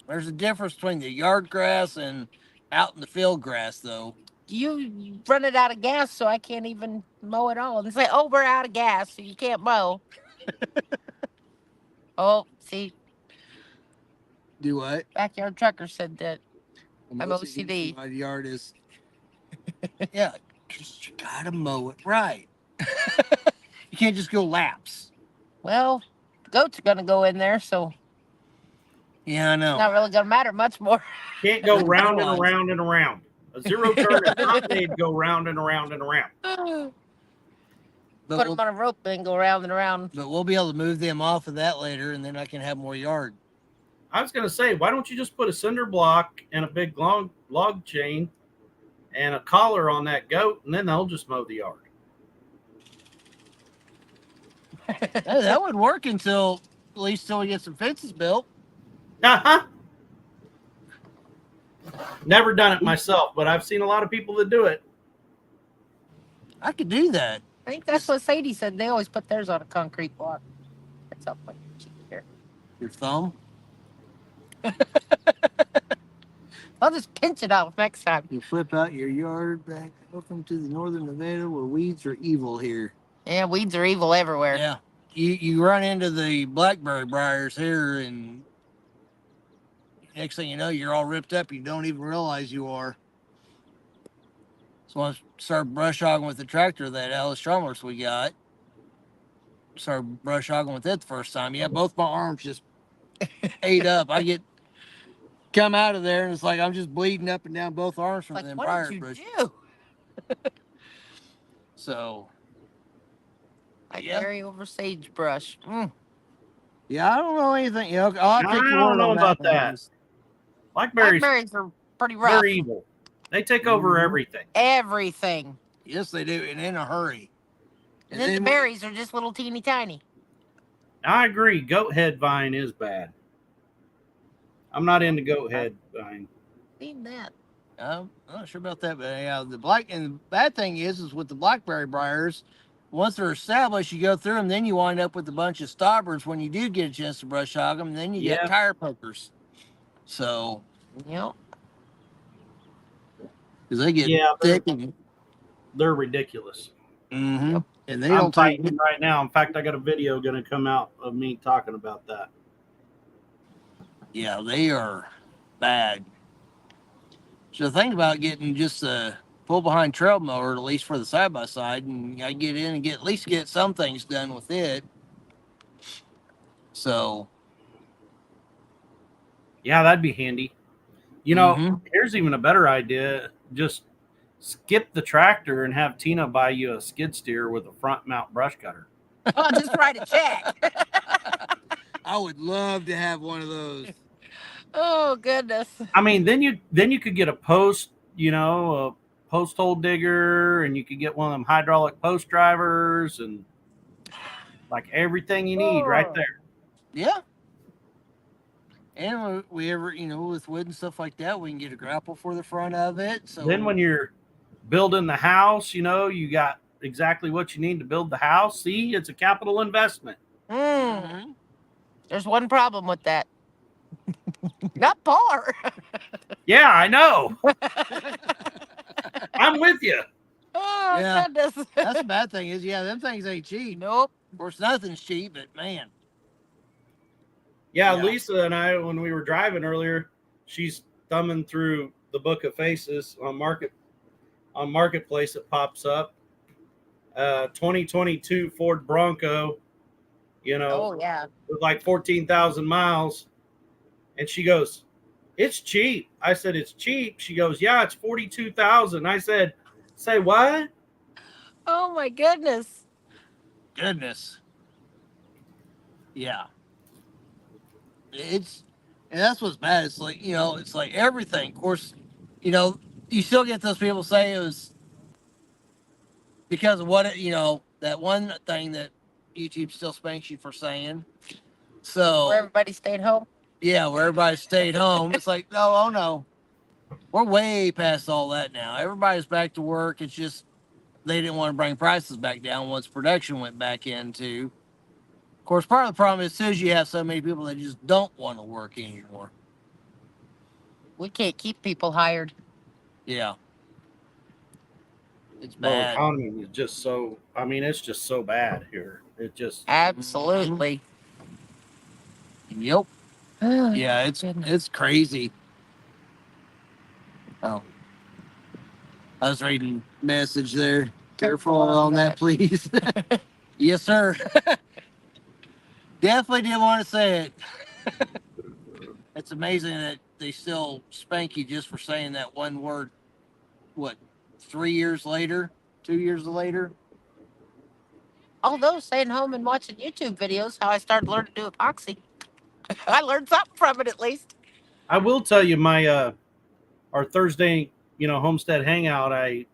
There's a difference between the yard grass and out in the field grass, though. You run it out of gas, so I can't even mow at all. And say, oh, we're out of gas, so you can't mow. Oh, see. Do what? Backyard trucker said that. I'm OCD. My yard is. Yeah, just you gotta mow it right. You can't just go laps. Well, the goats are gonna go in there, so. Yeah, I know. It's not really gonna matter much more. Can't go round and around and around. A zero turn is not made to go round and around and around. Put them on a rope and go round and around. But we'll be able to move them off of that later, and then I can have more yard. I was going to say, why don't you just put a cinder block and a big log chain and a collar on that goat, and then they'll just mow the yard. That would work at least till we get some fences built. Never done it myself, but I've seen a lot of people that do it. I could do that. I think that's what Sadie said. They always put theirs on a concrete block. That's up my cheek here. Your thumb? I'll just pinch it off next time. You flip out your yard back. Welcome to the northern Nevada where weeds are evil here. Yeah, weeds are evil everywhere. Yeah. You run into the blackberry briars here, and next thing you know, you're all ripped up. You don't even realize you are. So I started brush hogging with the tractor that Alice Stromers we got. Started brush hogging with it the first time. Yeah, both my arms just ate up. I come out of there, and it's like I'm just bleeding up and down both arms from them briar bushes. What did you do? So, yeah. Carry over sagebrush. Yeah, I don't know anything. I don't know about that. Blackberries are pretty rough. They're evil. They take over everything. Everything. Yes, they do, and in a hurry. And then the berries are just little teeny tiny. I agree. Goat head vine is bad. I'm not into goat head vine. Seen that. I'm not sure about that, but yeah, the bad thing is with the blackberry briars, once they're established, you go through them, then you wind up with a bunch of stobbers when you do get a chance to brush hog them, and then you Yeah. get tire pokers. So, Yep. because they get Yeah, thick and they're ridiculous. and they I'm don't take. fighting right now. In fact, I got a video going to come out of me talking about that. Yeah, they are bad. So think about getting just a pull behind trail mower, at least for the side by side, and I get in and get at least get some things done with it. So Yeah, that'd be handy. You know, here's even a better idea. Just skip the tractor and have Tina buy you a skid steer with a front mount brush cutter. I'll just write a check. I would love to have one of those. Oh goodness. I mean, then you could get a post, a post hole digger, and you could get one of them hydraulic post drivers, and like everything you need right there. Yeah. And we ever, with wood and stuff like that, we can get a grapple for the front of it. So then when you're building the house, you got exactly what you need to build the house. See, it's a capital investment. There's one problem with that. Not par. Yeah, I know. I'm with you. Oh, Yeah. goodness. That's the bad thing is, them things ain't cheap. Nope. Of course, nothing's cheap, but man. Yeah, Yeah. Lisa and I, when we were driving earlier, she's thumbing through the book of faces on Marketplace. It pops up 2022 Ford Bronco, Oh, yeah. with like 14,000 miles, and she goes, "It's cheap." I said, "It's cheap." She goes, "Yeah, it's 42,000." I said, "Say what?" Oh, my goodness. Yeah. And that's what's bad. It's like, it's like everything. Of course, you still get those people say it was because of that one thing that YouTube still spanks you for saying. So Where everybody stayed home. Yeah, where everybody stayed home. It's like, no. We're way past all that now. Everybody's back to work. It's just they didn't want to bring prices back down once production went back into. Of course, part of the problem is too is you have so many people that just don't want to work anymore. We can't keep people hired. Yeah. It's Well, bad. economy is just so. I mean, it's just so bad here. It just Absolutely. Yep. Yeah, it's crazy. Oh. I was reading message there. Careful on that, please. Yes, sir. Definitely didn't want to say it. It's amazing that they still spank you just for saying that one word. What, 3 years later? 2 years later? Although staying home and watching YouTube videos, how I started learning to do epoxy. I learned something from it at least. I will tell you my our Thursday, homestead hangout. I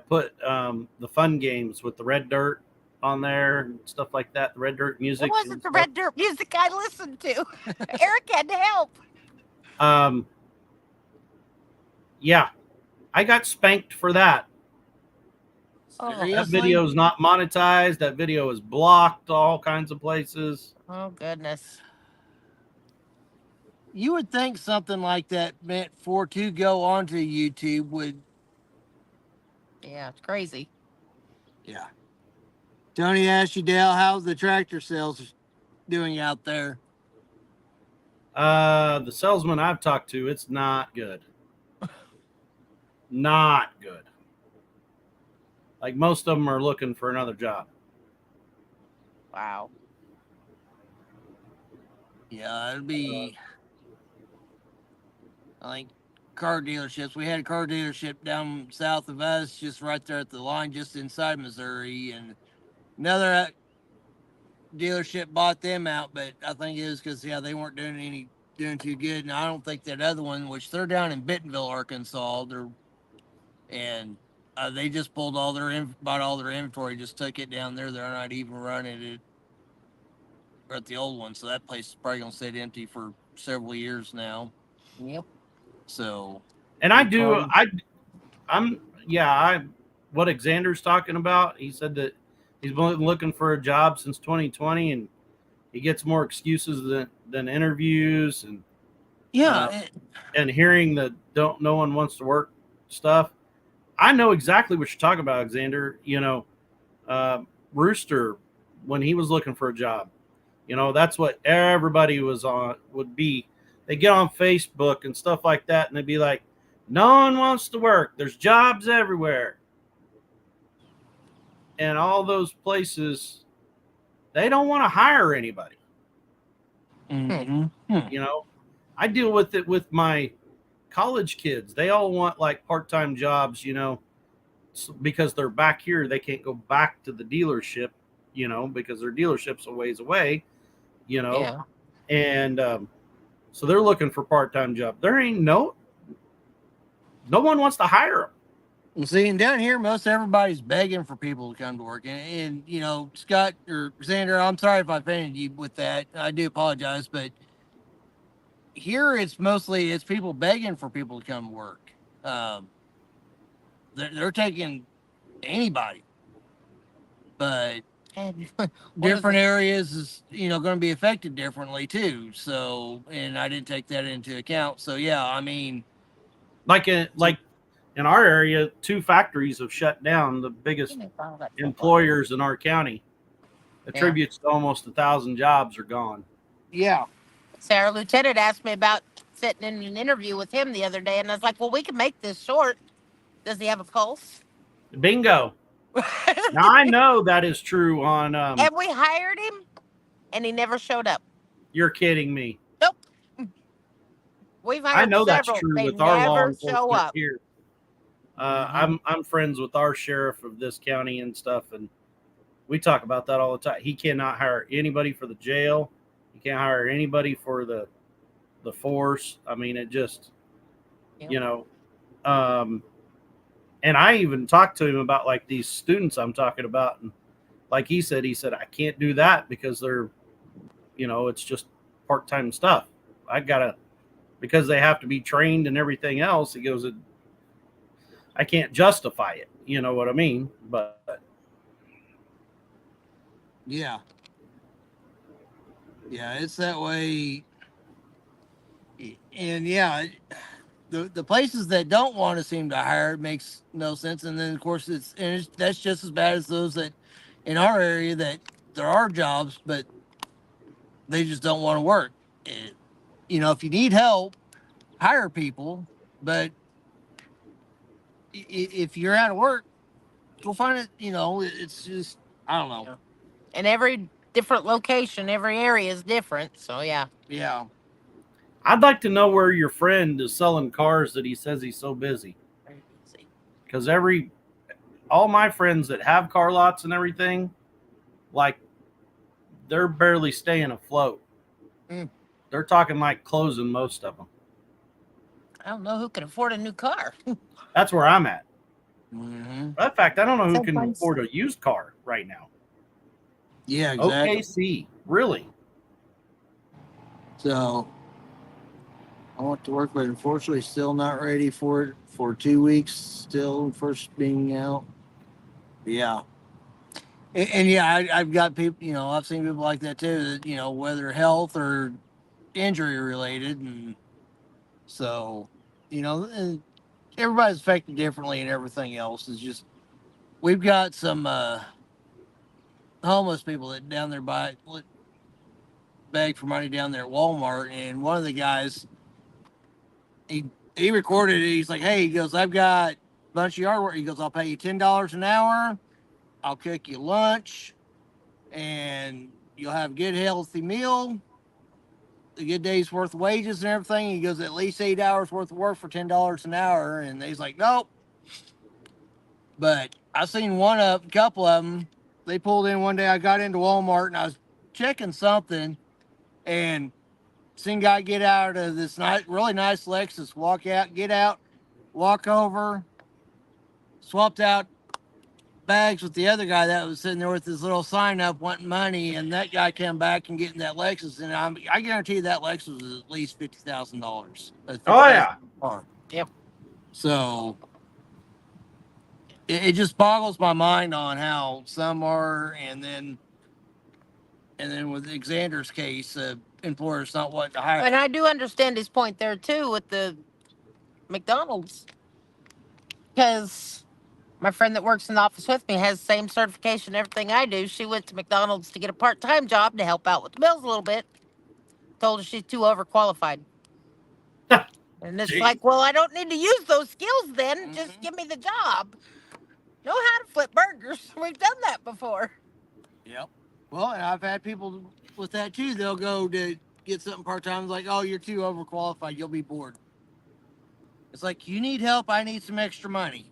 put the fun games with the red dirt on there and stuff like that. The red dirt music. It wasn't the red dirt music I listened to. Eric had to help. Yeah, I got spanked for that. That video is not monetized. That video is blocked all kinds of places. Oh, goodness. You would think something like that meant for to go onto YouTube would. Yeah, it's crazy. Yeah. Tony asked you, Dale, how's the tractor sales doing out there? The salesman I've talked to, it's not good. Not good. Like most of them are looking for another job. Wow. Yeah, it'd be like car dealerships. We had a car dealership down south of us, just right there at the line, just inside Missouri, and another dealership bought them out. But I think it was because they weren't doing too good, and I don't think that other one, which they're down in Bentonville, Arkansas, and They just pulled all their bought all their inventory, just took it down there. They're not even running it at the old one, so that place is probably gonna sit empty for several years now. Yep. So, And I'm yeah, what Xander's talking about. He said that he's been looking for a job since 2020, and he gets more excuses than interviews, yeah, uh, and hearing that don't no one wants to work stuff. I know exactly what you're talking about, Xander. Uh, Rooster, when he was looking for a job, that's what everybody would be. They get on Facebook and stuff like that, and they'd be like, "No one wants to work. There's jobs everywhere," and all those places, they don't want to hire anybody. mm-hmm. I deal with it with my college kids. They all want like part-time jobs, because they're back here. They can't go back to the dealership, because their dealership's a ways away, Yeah. and so they're looking for part-time job. There ain't no one wants to hire them. Well, see, and down here, most everybody's begging for people to come to work. And Scott or Xander, I'm sorry if I offended you with that. I do apologize, but here it's people begging for people to come to work. They're taking anybody, but And different areas is going to be affected differently too. So, and I didn't take that into account. So, yeah, I mean, Like in our area, 2 factories have shut down. The biggest employers in our county. Attributes to almost 1,000 jobs are gone. yeah, Sarah Lieutenant asked me about sitting in an interview with him the other day, and I was like, "Well, we can make this short. Does he have a pulse?" Bingo. Now I know that is true on. And we hired him, and he never showed up. You're kidding me. Nope. We've I hired know that's several. true They with our law never show enforcement up. here. Mhm. I'm friends with our sheriff of this county and stuff, and we talk about that all the time. He cannot hire anybody for the jail. He can't hire anybody for the force. I mean, it just, Yep. And I even talked to him about like these students I'm talking about, and like he said, I can't do that because they're, it's just part-time stuff. I gotta, because they have to be trained and everything else. He goes, I can't justify it. You know what I mean? But yeah, it's that way. And yeah, the places that don't want to seem to hire it makes no sense. And then of course that's just as bad as those that in our area that there are jobs, but they just don't want to work. If you need help, hire people. But if you're out of work, go find it. It's just I don't know. And every different location, every area is different. So yeah. Yeah. I'd like to know where your friend is selling cars that he says he's so busy. Because all my friends that have car lots and everything, like they're barely staying afloat. Mm. They're talking like closing most of them. I don't know who can afford a new car. That's where I'm at. Mm-hmm. In fact, I don't know who can afford a used car right now. Yeah, exactly. OKC, really? So I want to work, but unfortunately, still not ready for it for 2 weeks. Still first being out. Yeah. And yeah, I've got people, I've seen people like that too, that, whether health or injury related. And so, and everybody's affected differently and everything else. Is just, we've got some homeless people that down there beg for money down there at Walmart. And one of the guys, he recorded it. He's like, hey, he goes, I've got a bunch of yard work. He goes, I'll pay you $10 an hour. I'll cook you lunch, and you'll have a good, healthy meal, a good day's worth of wages and everything. He goes, at least 8 hours worth of work for $10 an hour. And he's like, nope. But I seen a couple of them. They pulled in one day. I got into Walmart and I was checking something, and seen guy get out of this really nice Lexus, walk out, get out, walk over, swapped out bags with the other guy that was sitting there with his little sign up wanting money, and that guy came back and getting that Lexus, and I guarantee you that Lexus was at least $50,000. Oh yeah. Yep. So it just boggles my mind on how some are, and then with Xander's case, employers not wanting to hire. And I do understand his point there too with the McDonald's, because my friend that works in the office with me has the same certification, everything I do. She went to McDonald's to get a part-time job to help out with the bills a little bit. Told her she's too overqualified. And it's Jeez. like, well, I don't need to use those skills then. Just give me the job. Know how to flip burgers. We've done that before. Yep. Well, and I've had people with that too. They'll go to get something part-time. It's like, oh, you're too overqualified. You'll be bored. It's like, you need help. I need some extra money.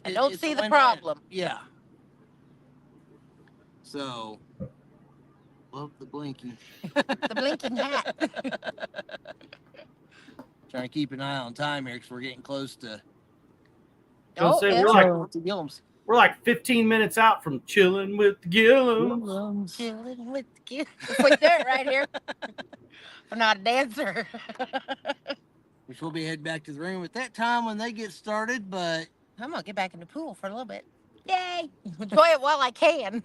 I don't It's see a the win-win. problem. Yeah. So, love the blinking. The blinking hat. Trying to keep an eye on time here because we're getting close to. Don't say yeah. we're like 15 minutes out from chilling with the Gillums. Chilling with the kids. We do it right here. I'm not a dancer. Which we'll be heading back to the room at that time when they get started, but I'm gonna get back in the pool for a little bit. Yay! Enjoy it while I can.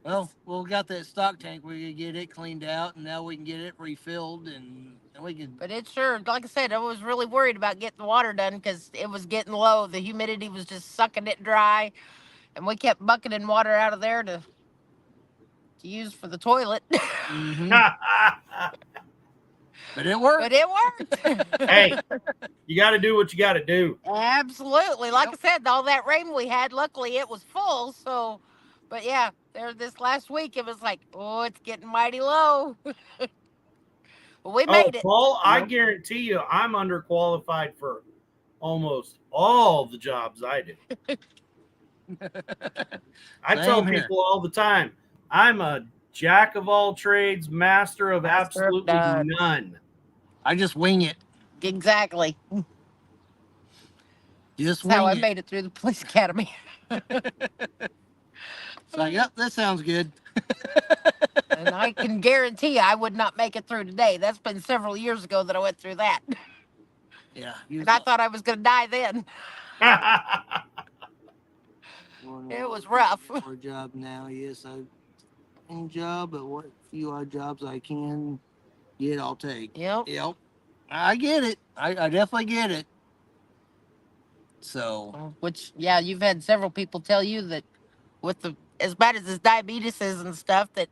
well, we got that stock tank. We can get it cleaned out, and now we can get it refilled, and we can. But it sure, like I said, I was really worried about getting the water done because it was getting low. The humidity was just sucking it dry, and we kept bucketing water out of there to use for the toilet. But it worked. But it worked. Hey, you got to do what you got to do. Absolutely. Like I said, all that rain we had, luckily it was full. So, but yeah, there this last week it was like, oh, it's getting mighty low. But we made it. Paul, I guarantee you, I'm underqualified for almost all the jobs I do. I tell people all the time, I'm a jack of all trades, master of absolutely none. I just wing it. Exactly. Just That's how I wing it. made it through the police academy. So, yep, that sounds good. And I can guarantee you I would not make it through today. That's been several years ago that I went through that. Yeah. And I thought I was going to die then. It was rough. Our job now, yes, any job, but what few odd jobs I can get, I'll take. Yep. Yep. I get it. I definitely get it. So. Which, yeah, you've had several people tell you that with the as bad as his diabetes is and stuff, that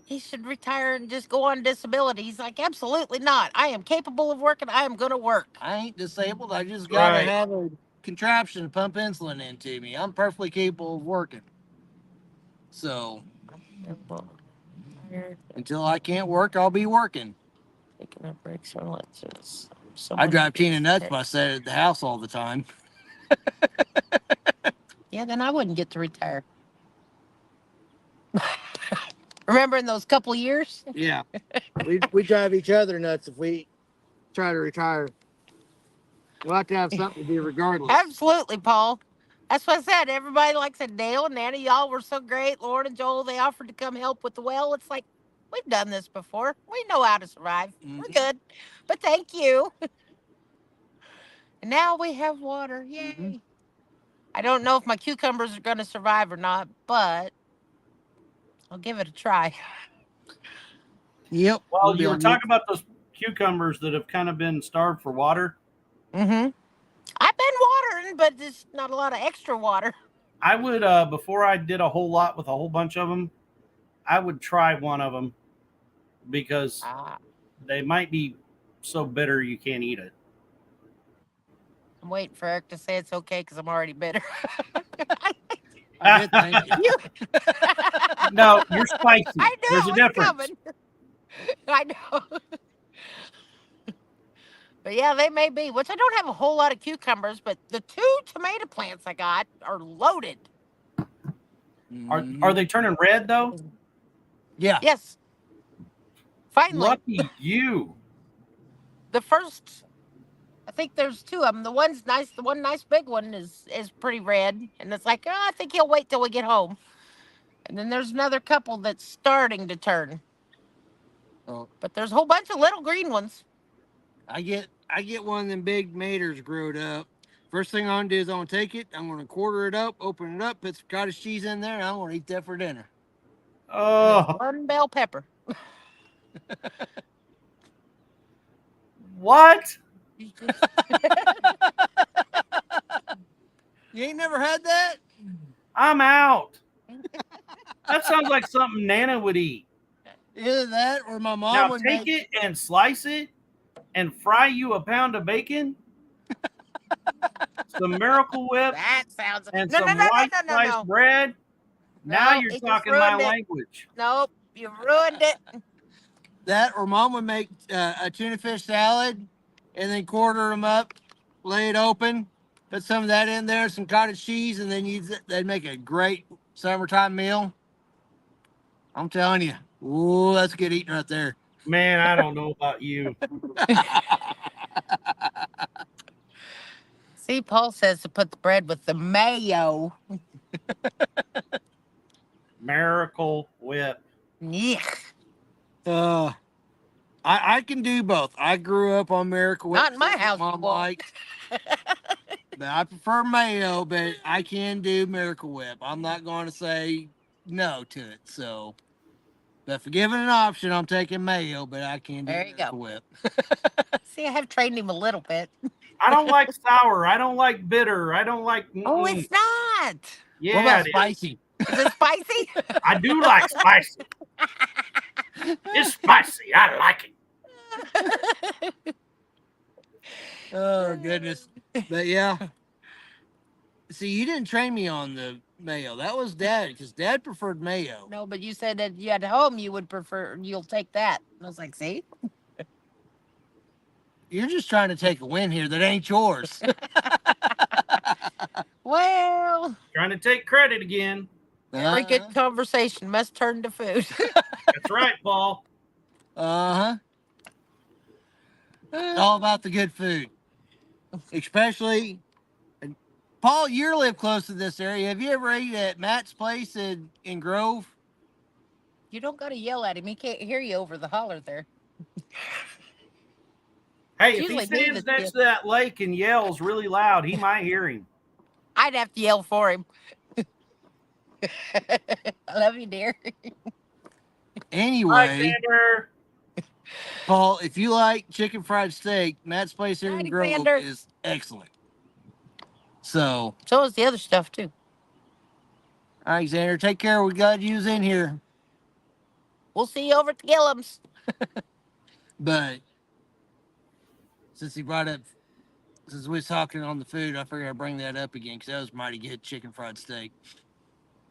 he should retire and just go on disability. He's like, absolutely not. I am capable of working. I am going to work. I ain't disabled. I just got to have a contraption to pump insulin into me. I'm perfectly capable of working. So, until I can't work, I'll be working. Taking up breaks or lunches. I drive Tina nuts by sitting at the house all the time. Yeah, then I wouldn't get to retire. Remember in those couple years? Yeah. we drive each other nuts if we try to retire. We'll have to have something to do regardless. Absolutely, Paul. That's what I said. Everybody, like I said, Dale and Nanny, y'all were so great. Lauren and Joel, they offered to come help with the well. It's like, we've done this before. We know how to survive. We're good. But thank you. And now we have water. Yay. I don't know if my cucumbers are going to survive or not, but I'll give it a try. Yep. Well, you were talking about those cucumbers that have kind of been starved for water. Mm-hmm. I've been watering, but there's not a lot of extra water. I would, before I did a whole lot with a whole bunch of them, I would try one of them because they might be so bitter you can't eat it. I'm waiting for Eric to say it's okay because I'm already bitter. I did thank you. No, you're spicy. I know. There's a difference. Coming. I know. But yeah, they may be, which I don't have a whole lot of cucumbers, but the 2 tomato plants I got are loaded. Are they turning red though? Yeah. Yes. Finally. Lucky you. The first I think there's two of them. The one's nice. The one nice big one is pretty red, and it's like, oh, I think he'll wait till we get home. And then there's another couple that's starting to turn. Oh, But there's a whole bunch of little green ones. I get one of them big maters growed up. First thing I'm gonna do is I'm gonna take it, I'm gonna quarter it up, open it up, put some cottage cheese in there, and I'm gonna eat that for dinner. Oh, One bell pepper. what? You ain't never had that? I'm out. That sounds like something Nana would eat. Either that or my mom Now would take make it and slice it and fry you a pound of bacon, some Miracle Whip, That sounds and no no some no white no no no sliced no. bread. Now No, you're it just talking my ruined it. language. Nope, you ruined it. that, or mom would make a tuna fish salad, and then quarter them up, lay it open, put some of that in there, some cottage cheese, and then they'd make a great summertime meal. I'm telling you, ooh, that's good eating right there. Man, I don't know about you. See, Paul says to put the bread with the mayo. Miracle Whip. Yuck. Uh, I can do both. I grew up on Miracle Whip. Not in my That's what house, you Mom won't. liked. But I prefer mayo, but I can do Miracle Whip. I'm not going to say no to it. So, but if given an option, I'm taking mayo, but I can do There you Miracle go. Whip. See, I have trained him a little bit. I don't like sour. I don't like bitter. I don't like. Oh, it's not. What Yeah, about it is. spicy? Is it spicy? I do like spicy. It's spicy. I like it. Oh goodness. But yeah. See, you didn't train me on the mayo. That was Dad, because Dad preferred mayo. No, but you said that you at home you would prefer. You'll take that. And I was like, see. You're just trying to take a win here that ain't yours. Well, Trying to take credit again. every good conversation must turn to food. That's right, Paul. Uh-huh. It's all about the good food. Especially, and Paul, you live close to this area. Have you ever ate at Matt's place in Grove? You don't got to yell at him. He can't hear you over the holler there. Hey, It's if he usually me stands that's next to that lake and yells really loud, he might hear him. I'd have to yell for him. I love you, dear. Anyway, Alexander. Paul, if you like chicken fried steak, Matt's place here in Grove Alexander. is excellent. So, So is the other stuff too. Alexander, take care. We got yous in here. We'll see you over at the Gillums. But since he brought up, since we was talking on the food, I figured I'd bring that up again because that was mighty good chicken fried steak.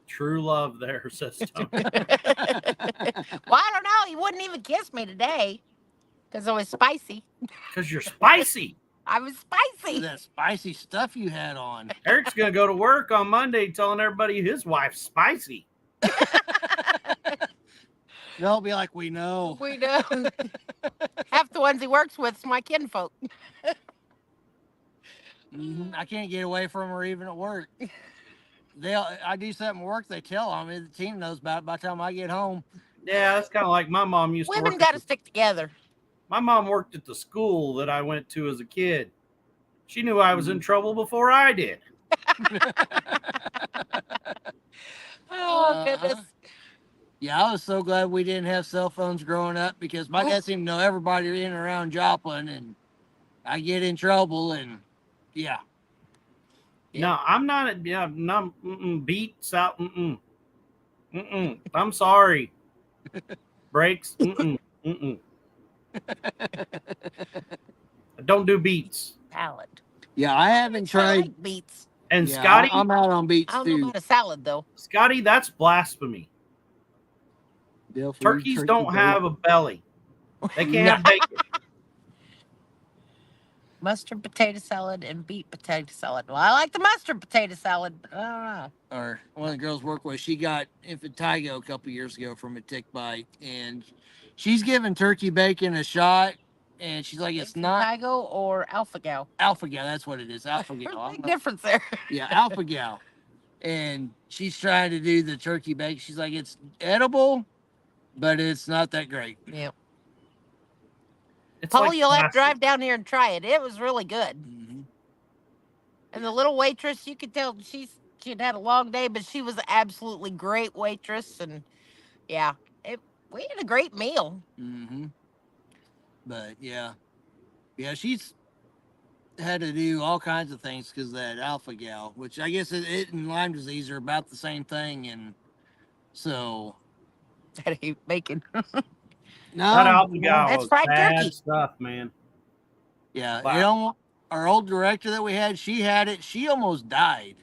True love there, says Tony. Well, I don't know. He wouldn't even kiss me today because it was spicy. Because you're spicy. I was Look spicy. at that spicy stuff you had on. Eric's going to go to work on Monday telling everybody his wife's spicy. They'll be like, we know. We know. Half the ones he works with is my kinfolk. I can't get away from her even at work. I do something at work, they tell on me. The team knows about it by the time I get home. Yeah, that's kind of like my mom used to Women work. got to stick together. My mom worked at the school that I went to as a kid. She knew I was in trouble before I did. Oh, goodness. Yeah, I was so glad we didn't have cell phones growing up because my dad seemed to know everybody in and around Joplin, and I get in trouble, and yeah. No, I'm not. Yeah, no, beats out. I'm sorry. Breaks. I don't do beats. Salad. Yeah, I haven't I tried. like beets. And Yeah, Scotty, I'm out on beets I don't know too. about a salad, though. Scotty, that's blasphemy. Turkeys don't have a belly. They can't have bacon. Mustard potato salad and beet potato salad. Well, I like the mustard potato salad, but I don't know. Or one of the girls work with, she got impetigo a couple years ago from a tick bite, and she's giving turkey bacon a shot, And she's like, it's not Tigo or alpha gal. alpha gal. That's what it is. Alpha There's gal. a big difference there. Yeah, alpha gal. And she's trying to do the turkey bake. She's like, it's edible, but it's not that great. Yeah. It's Paul, like you'll have to plastic. drive down here and try it. It was really good. Mm-hmm. And the little waitress, you could tell she'd had a long day, but she was an absolutely great waitress. And yeah, we had a great meal. Mm-hmm. But yeah, she's had to do all kinds of things because of that alpha gal, which I guess it and Lyme disease are about the same thing, and so That I hate bacon. no, That alpha gal That's was fried bad turkey. stuff, man. yeah, Wow. our old director that we had, she had it. She almost died.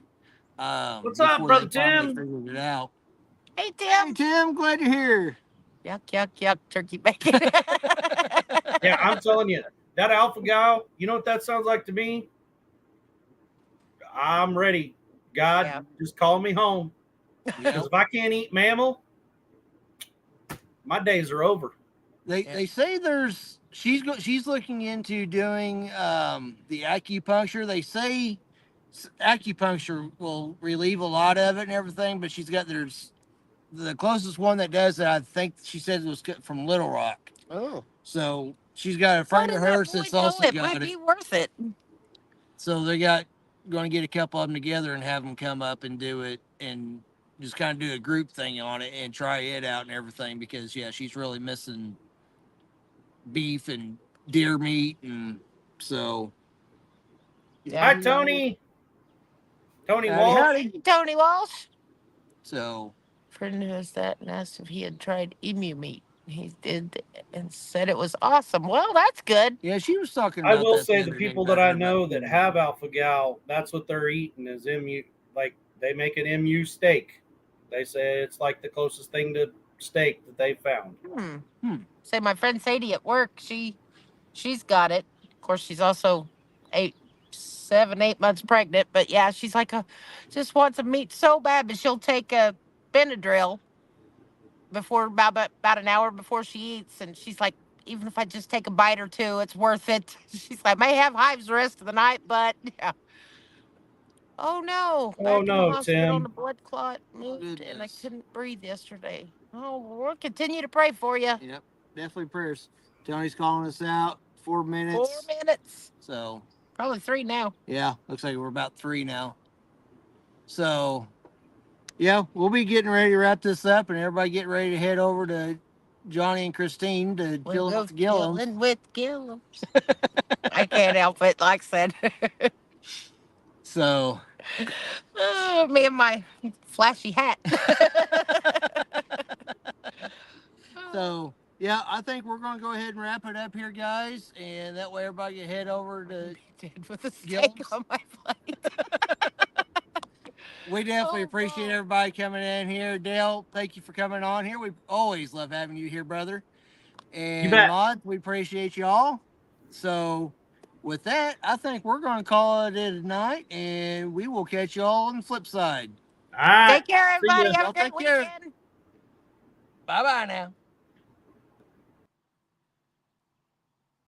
What's up, before brother they finally Tim? figured it out. Hey, Hey Tim. Tim, glad you're here. Yuck, yuck, yuck, turkey bacon. Yeah, I'm telling you, that alpha gal, you know what that sounds like to me? I'm ready. God, Yeah. just call me home. Yeah. Because if I can't eat mammal, my days are over. They say she's looking into doing the acupuncture. They say acupuncture will relieve a lot of it and everything, but there's the closest one that does it. I think she said it was from Little Rock. Oh. So she's got a friend of hers that's also it got might it. be worth it. So they going to get a couple of them together and have them come up and do it and just kind of do a group thing on it and try it out and everything because yeah, she's really missing beef and deer meat and so. Yeah. Hi, Tony. Tony Howdy, Walsh. howdy. Tony Walsh. So Friend knows that and asked if he had tried emu meat. He did and said it was awesome. Well, that's good. yeah, she was talking I about will that say the the other day people about that I her know about- that have alpha gal, that's what they're eating is MU. Like they make an MU steak. They say it's like the closest thing to steak that they found. Say my friend Sadie at work, she's got it. Of course, she's also 7, 8 months pregnant. But yeah, she's like, just wants some meat so bad, but she'll take a Benadryl before about an hour before she eats, and she's like, even if I just take a bite or two, it's worth it. She's like, may have hives the rest of the night, but yeah. Oh no! Oh Back in the no, hospital, and Tim. the blood clot moved, and I Goodness. couldn't breathe yesterday. Oh, we'll continue to pray for you. Yep, definitely prayers. Tony's calling us out 4 minutes. 4 minutes. So Probably 3 now. yeah, looks like we're about 3 now. So yeah, we'll be getting ready to wrap this up and everybody get ready to head over to Johnny and Christine to We'll chill go with Gillum. chilling with Gillum. I can't help it, like I said. So Me and my flashy hat. So yeah, I think we're gonna go ahead and wrap it up here, guys, and that way everybody can head over to. Did with a steak Gillum's. on my plate. We definitely Oh, appreciate God. everybody coming in here. Dale, thank you for coming on here. We always love having you here, brother. And bet. Rod, we appreciate you all. So with that, I think we're gonna call it a night, and we will catch you all on the flip side. All right. Take care, See ya. everybody. Have a Y'all great take care. weekend. Bye bye now.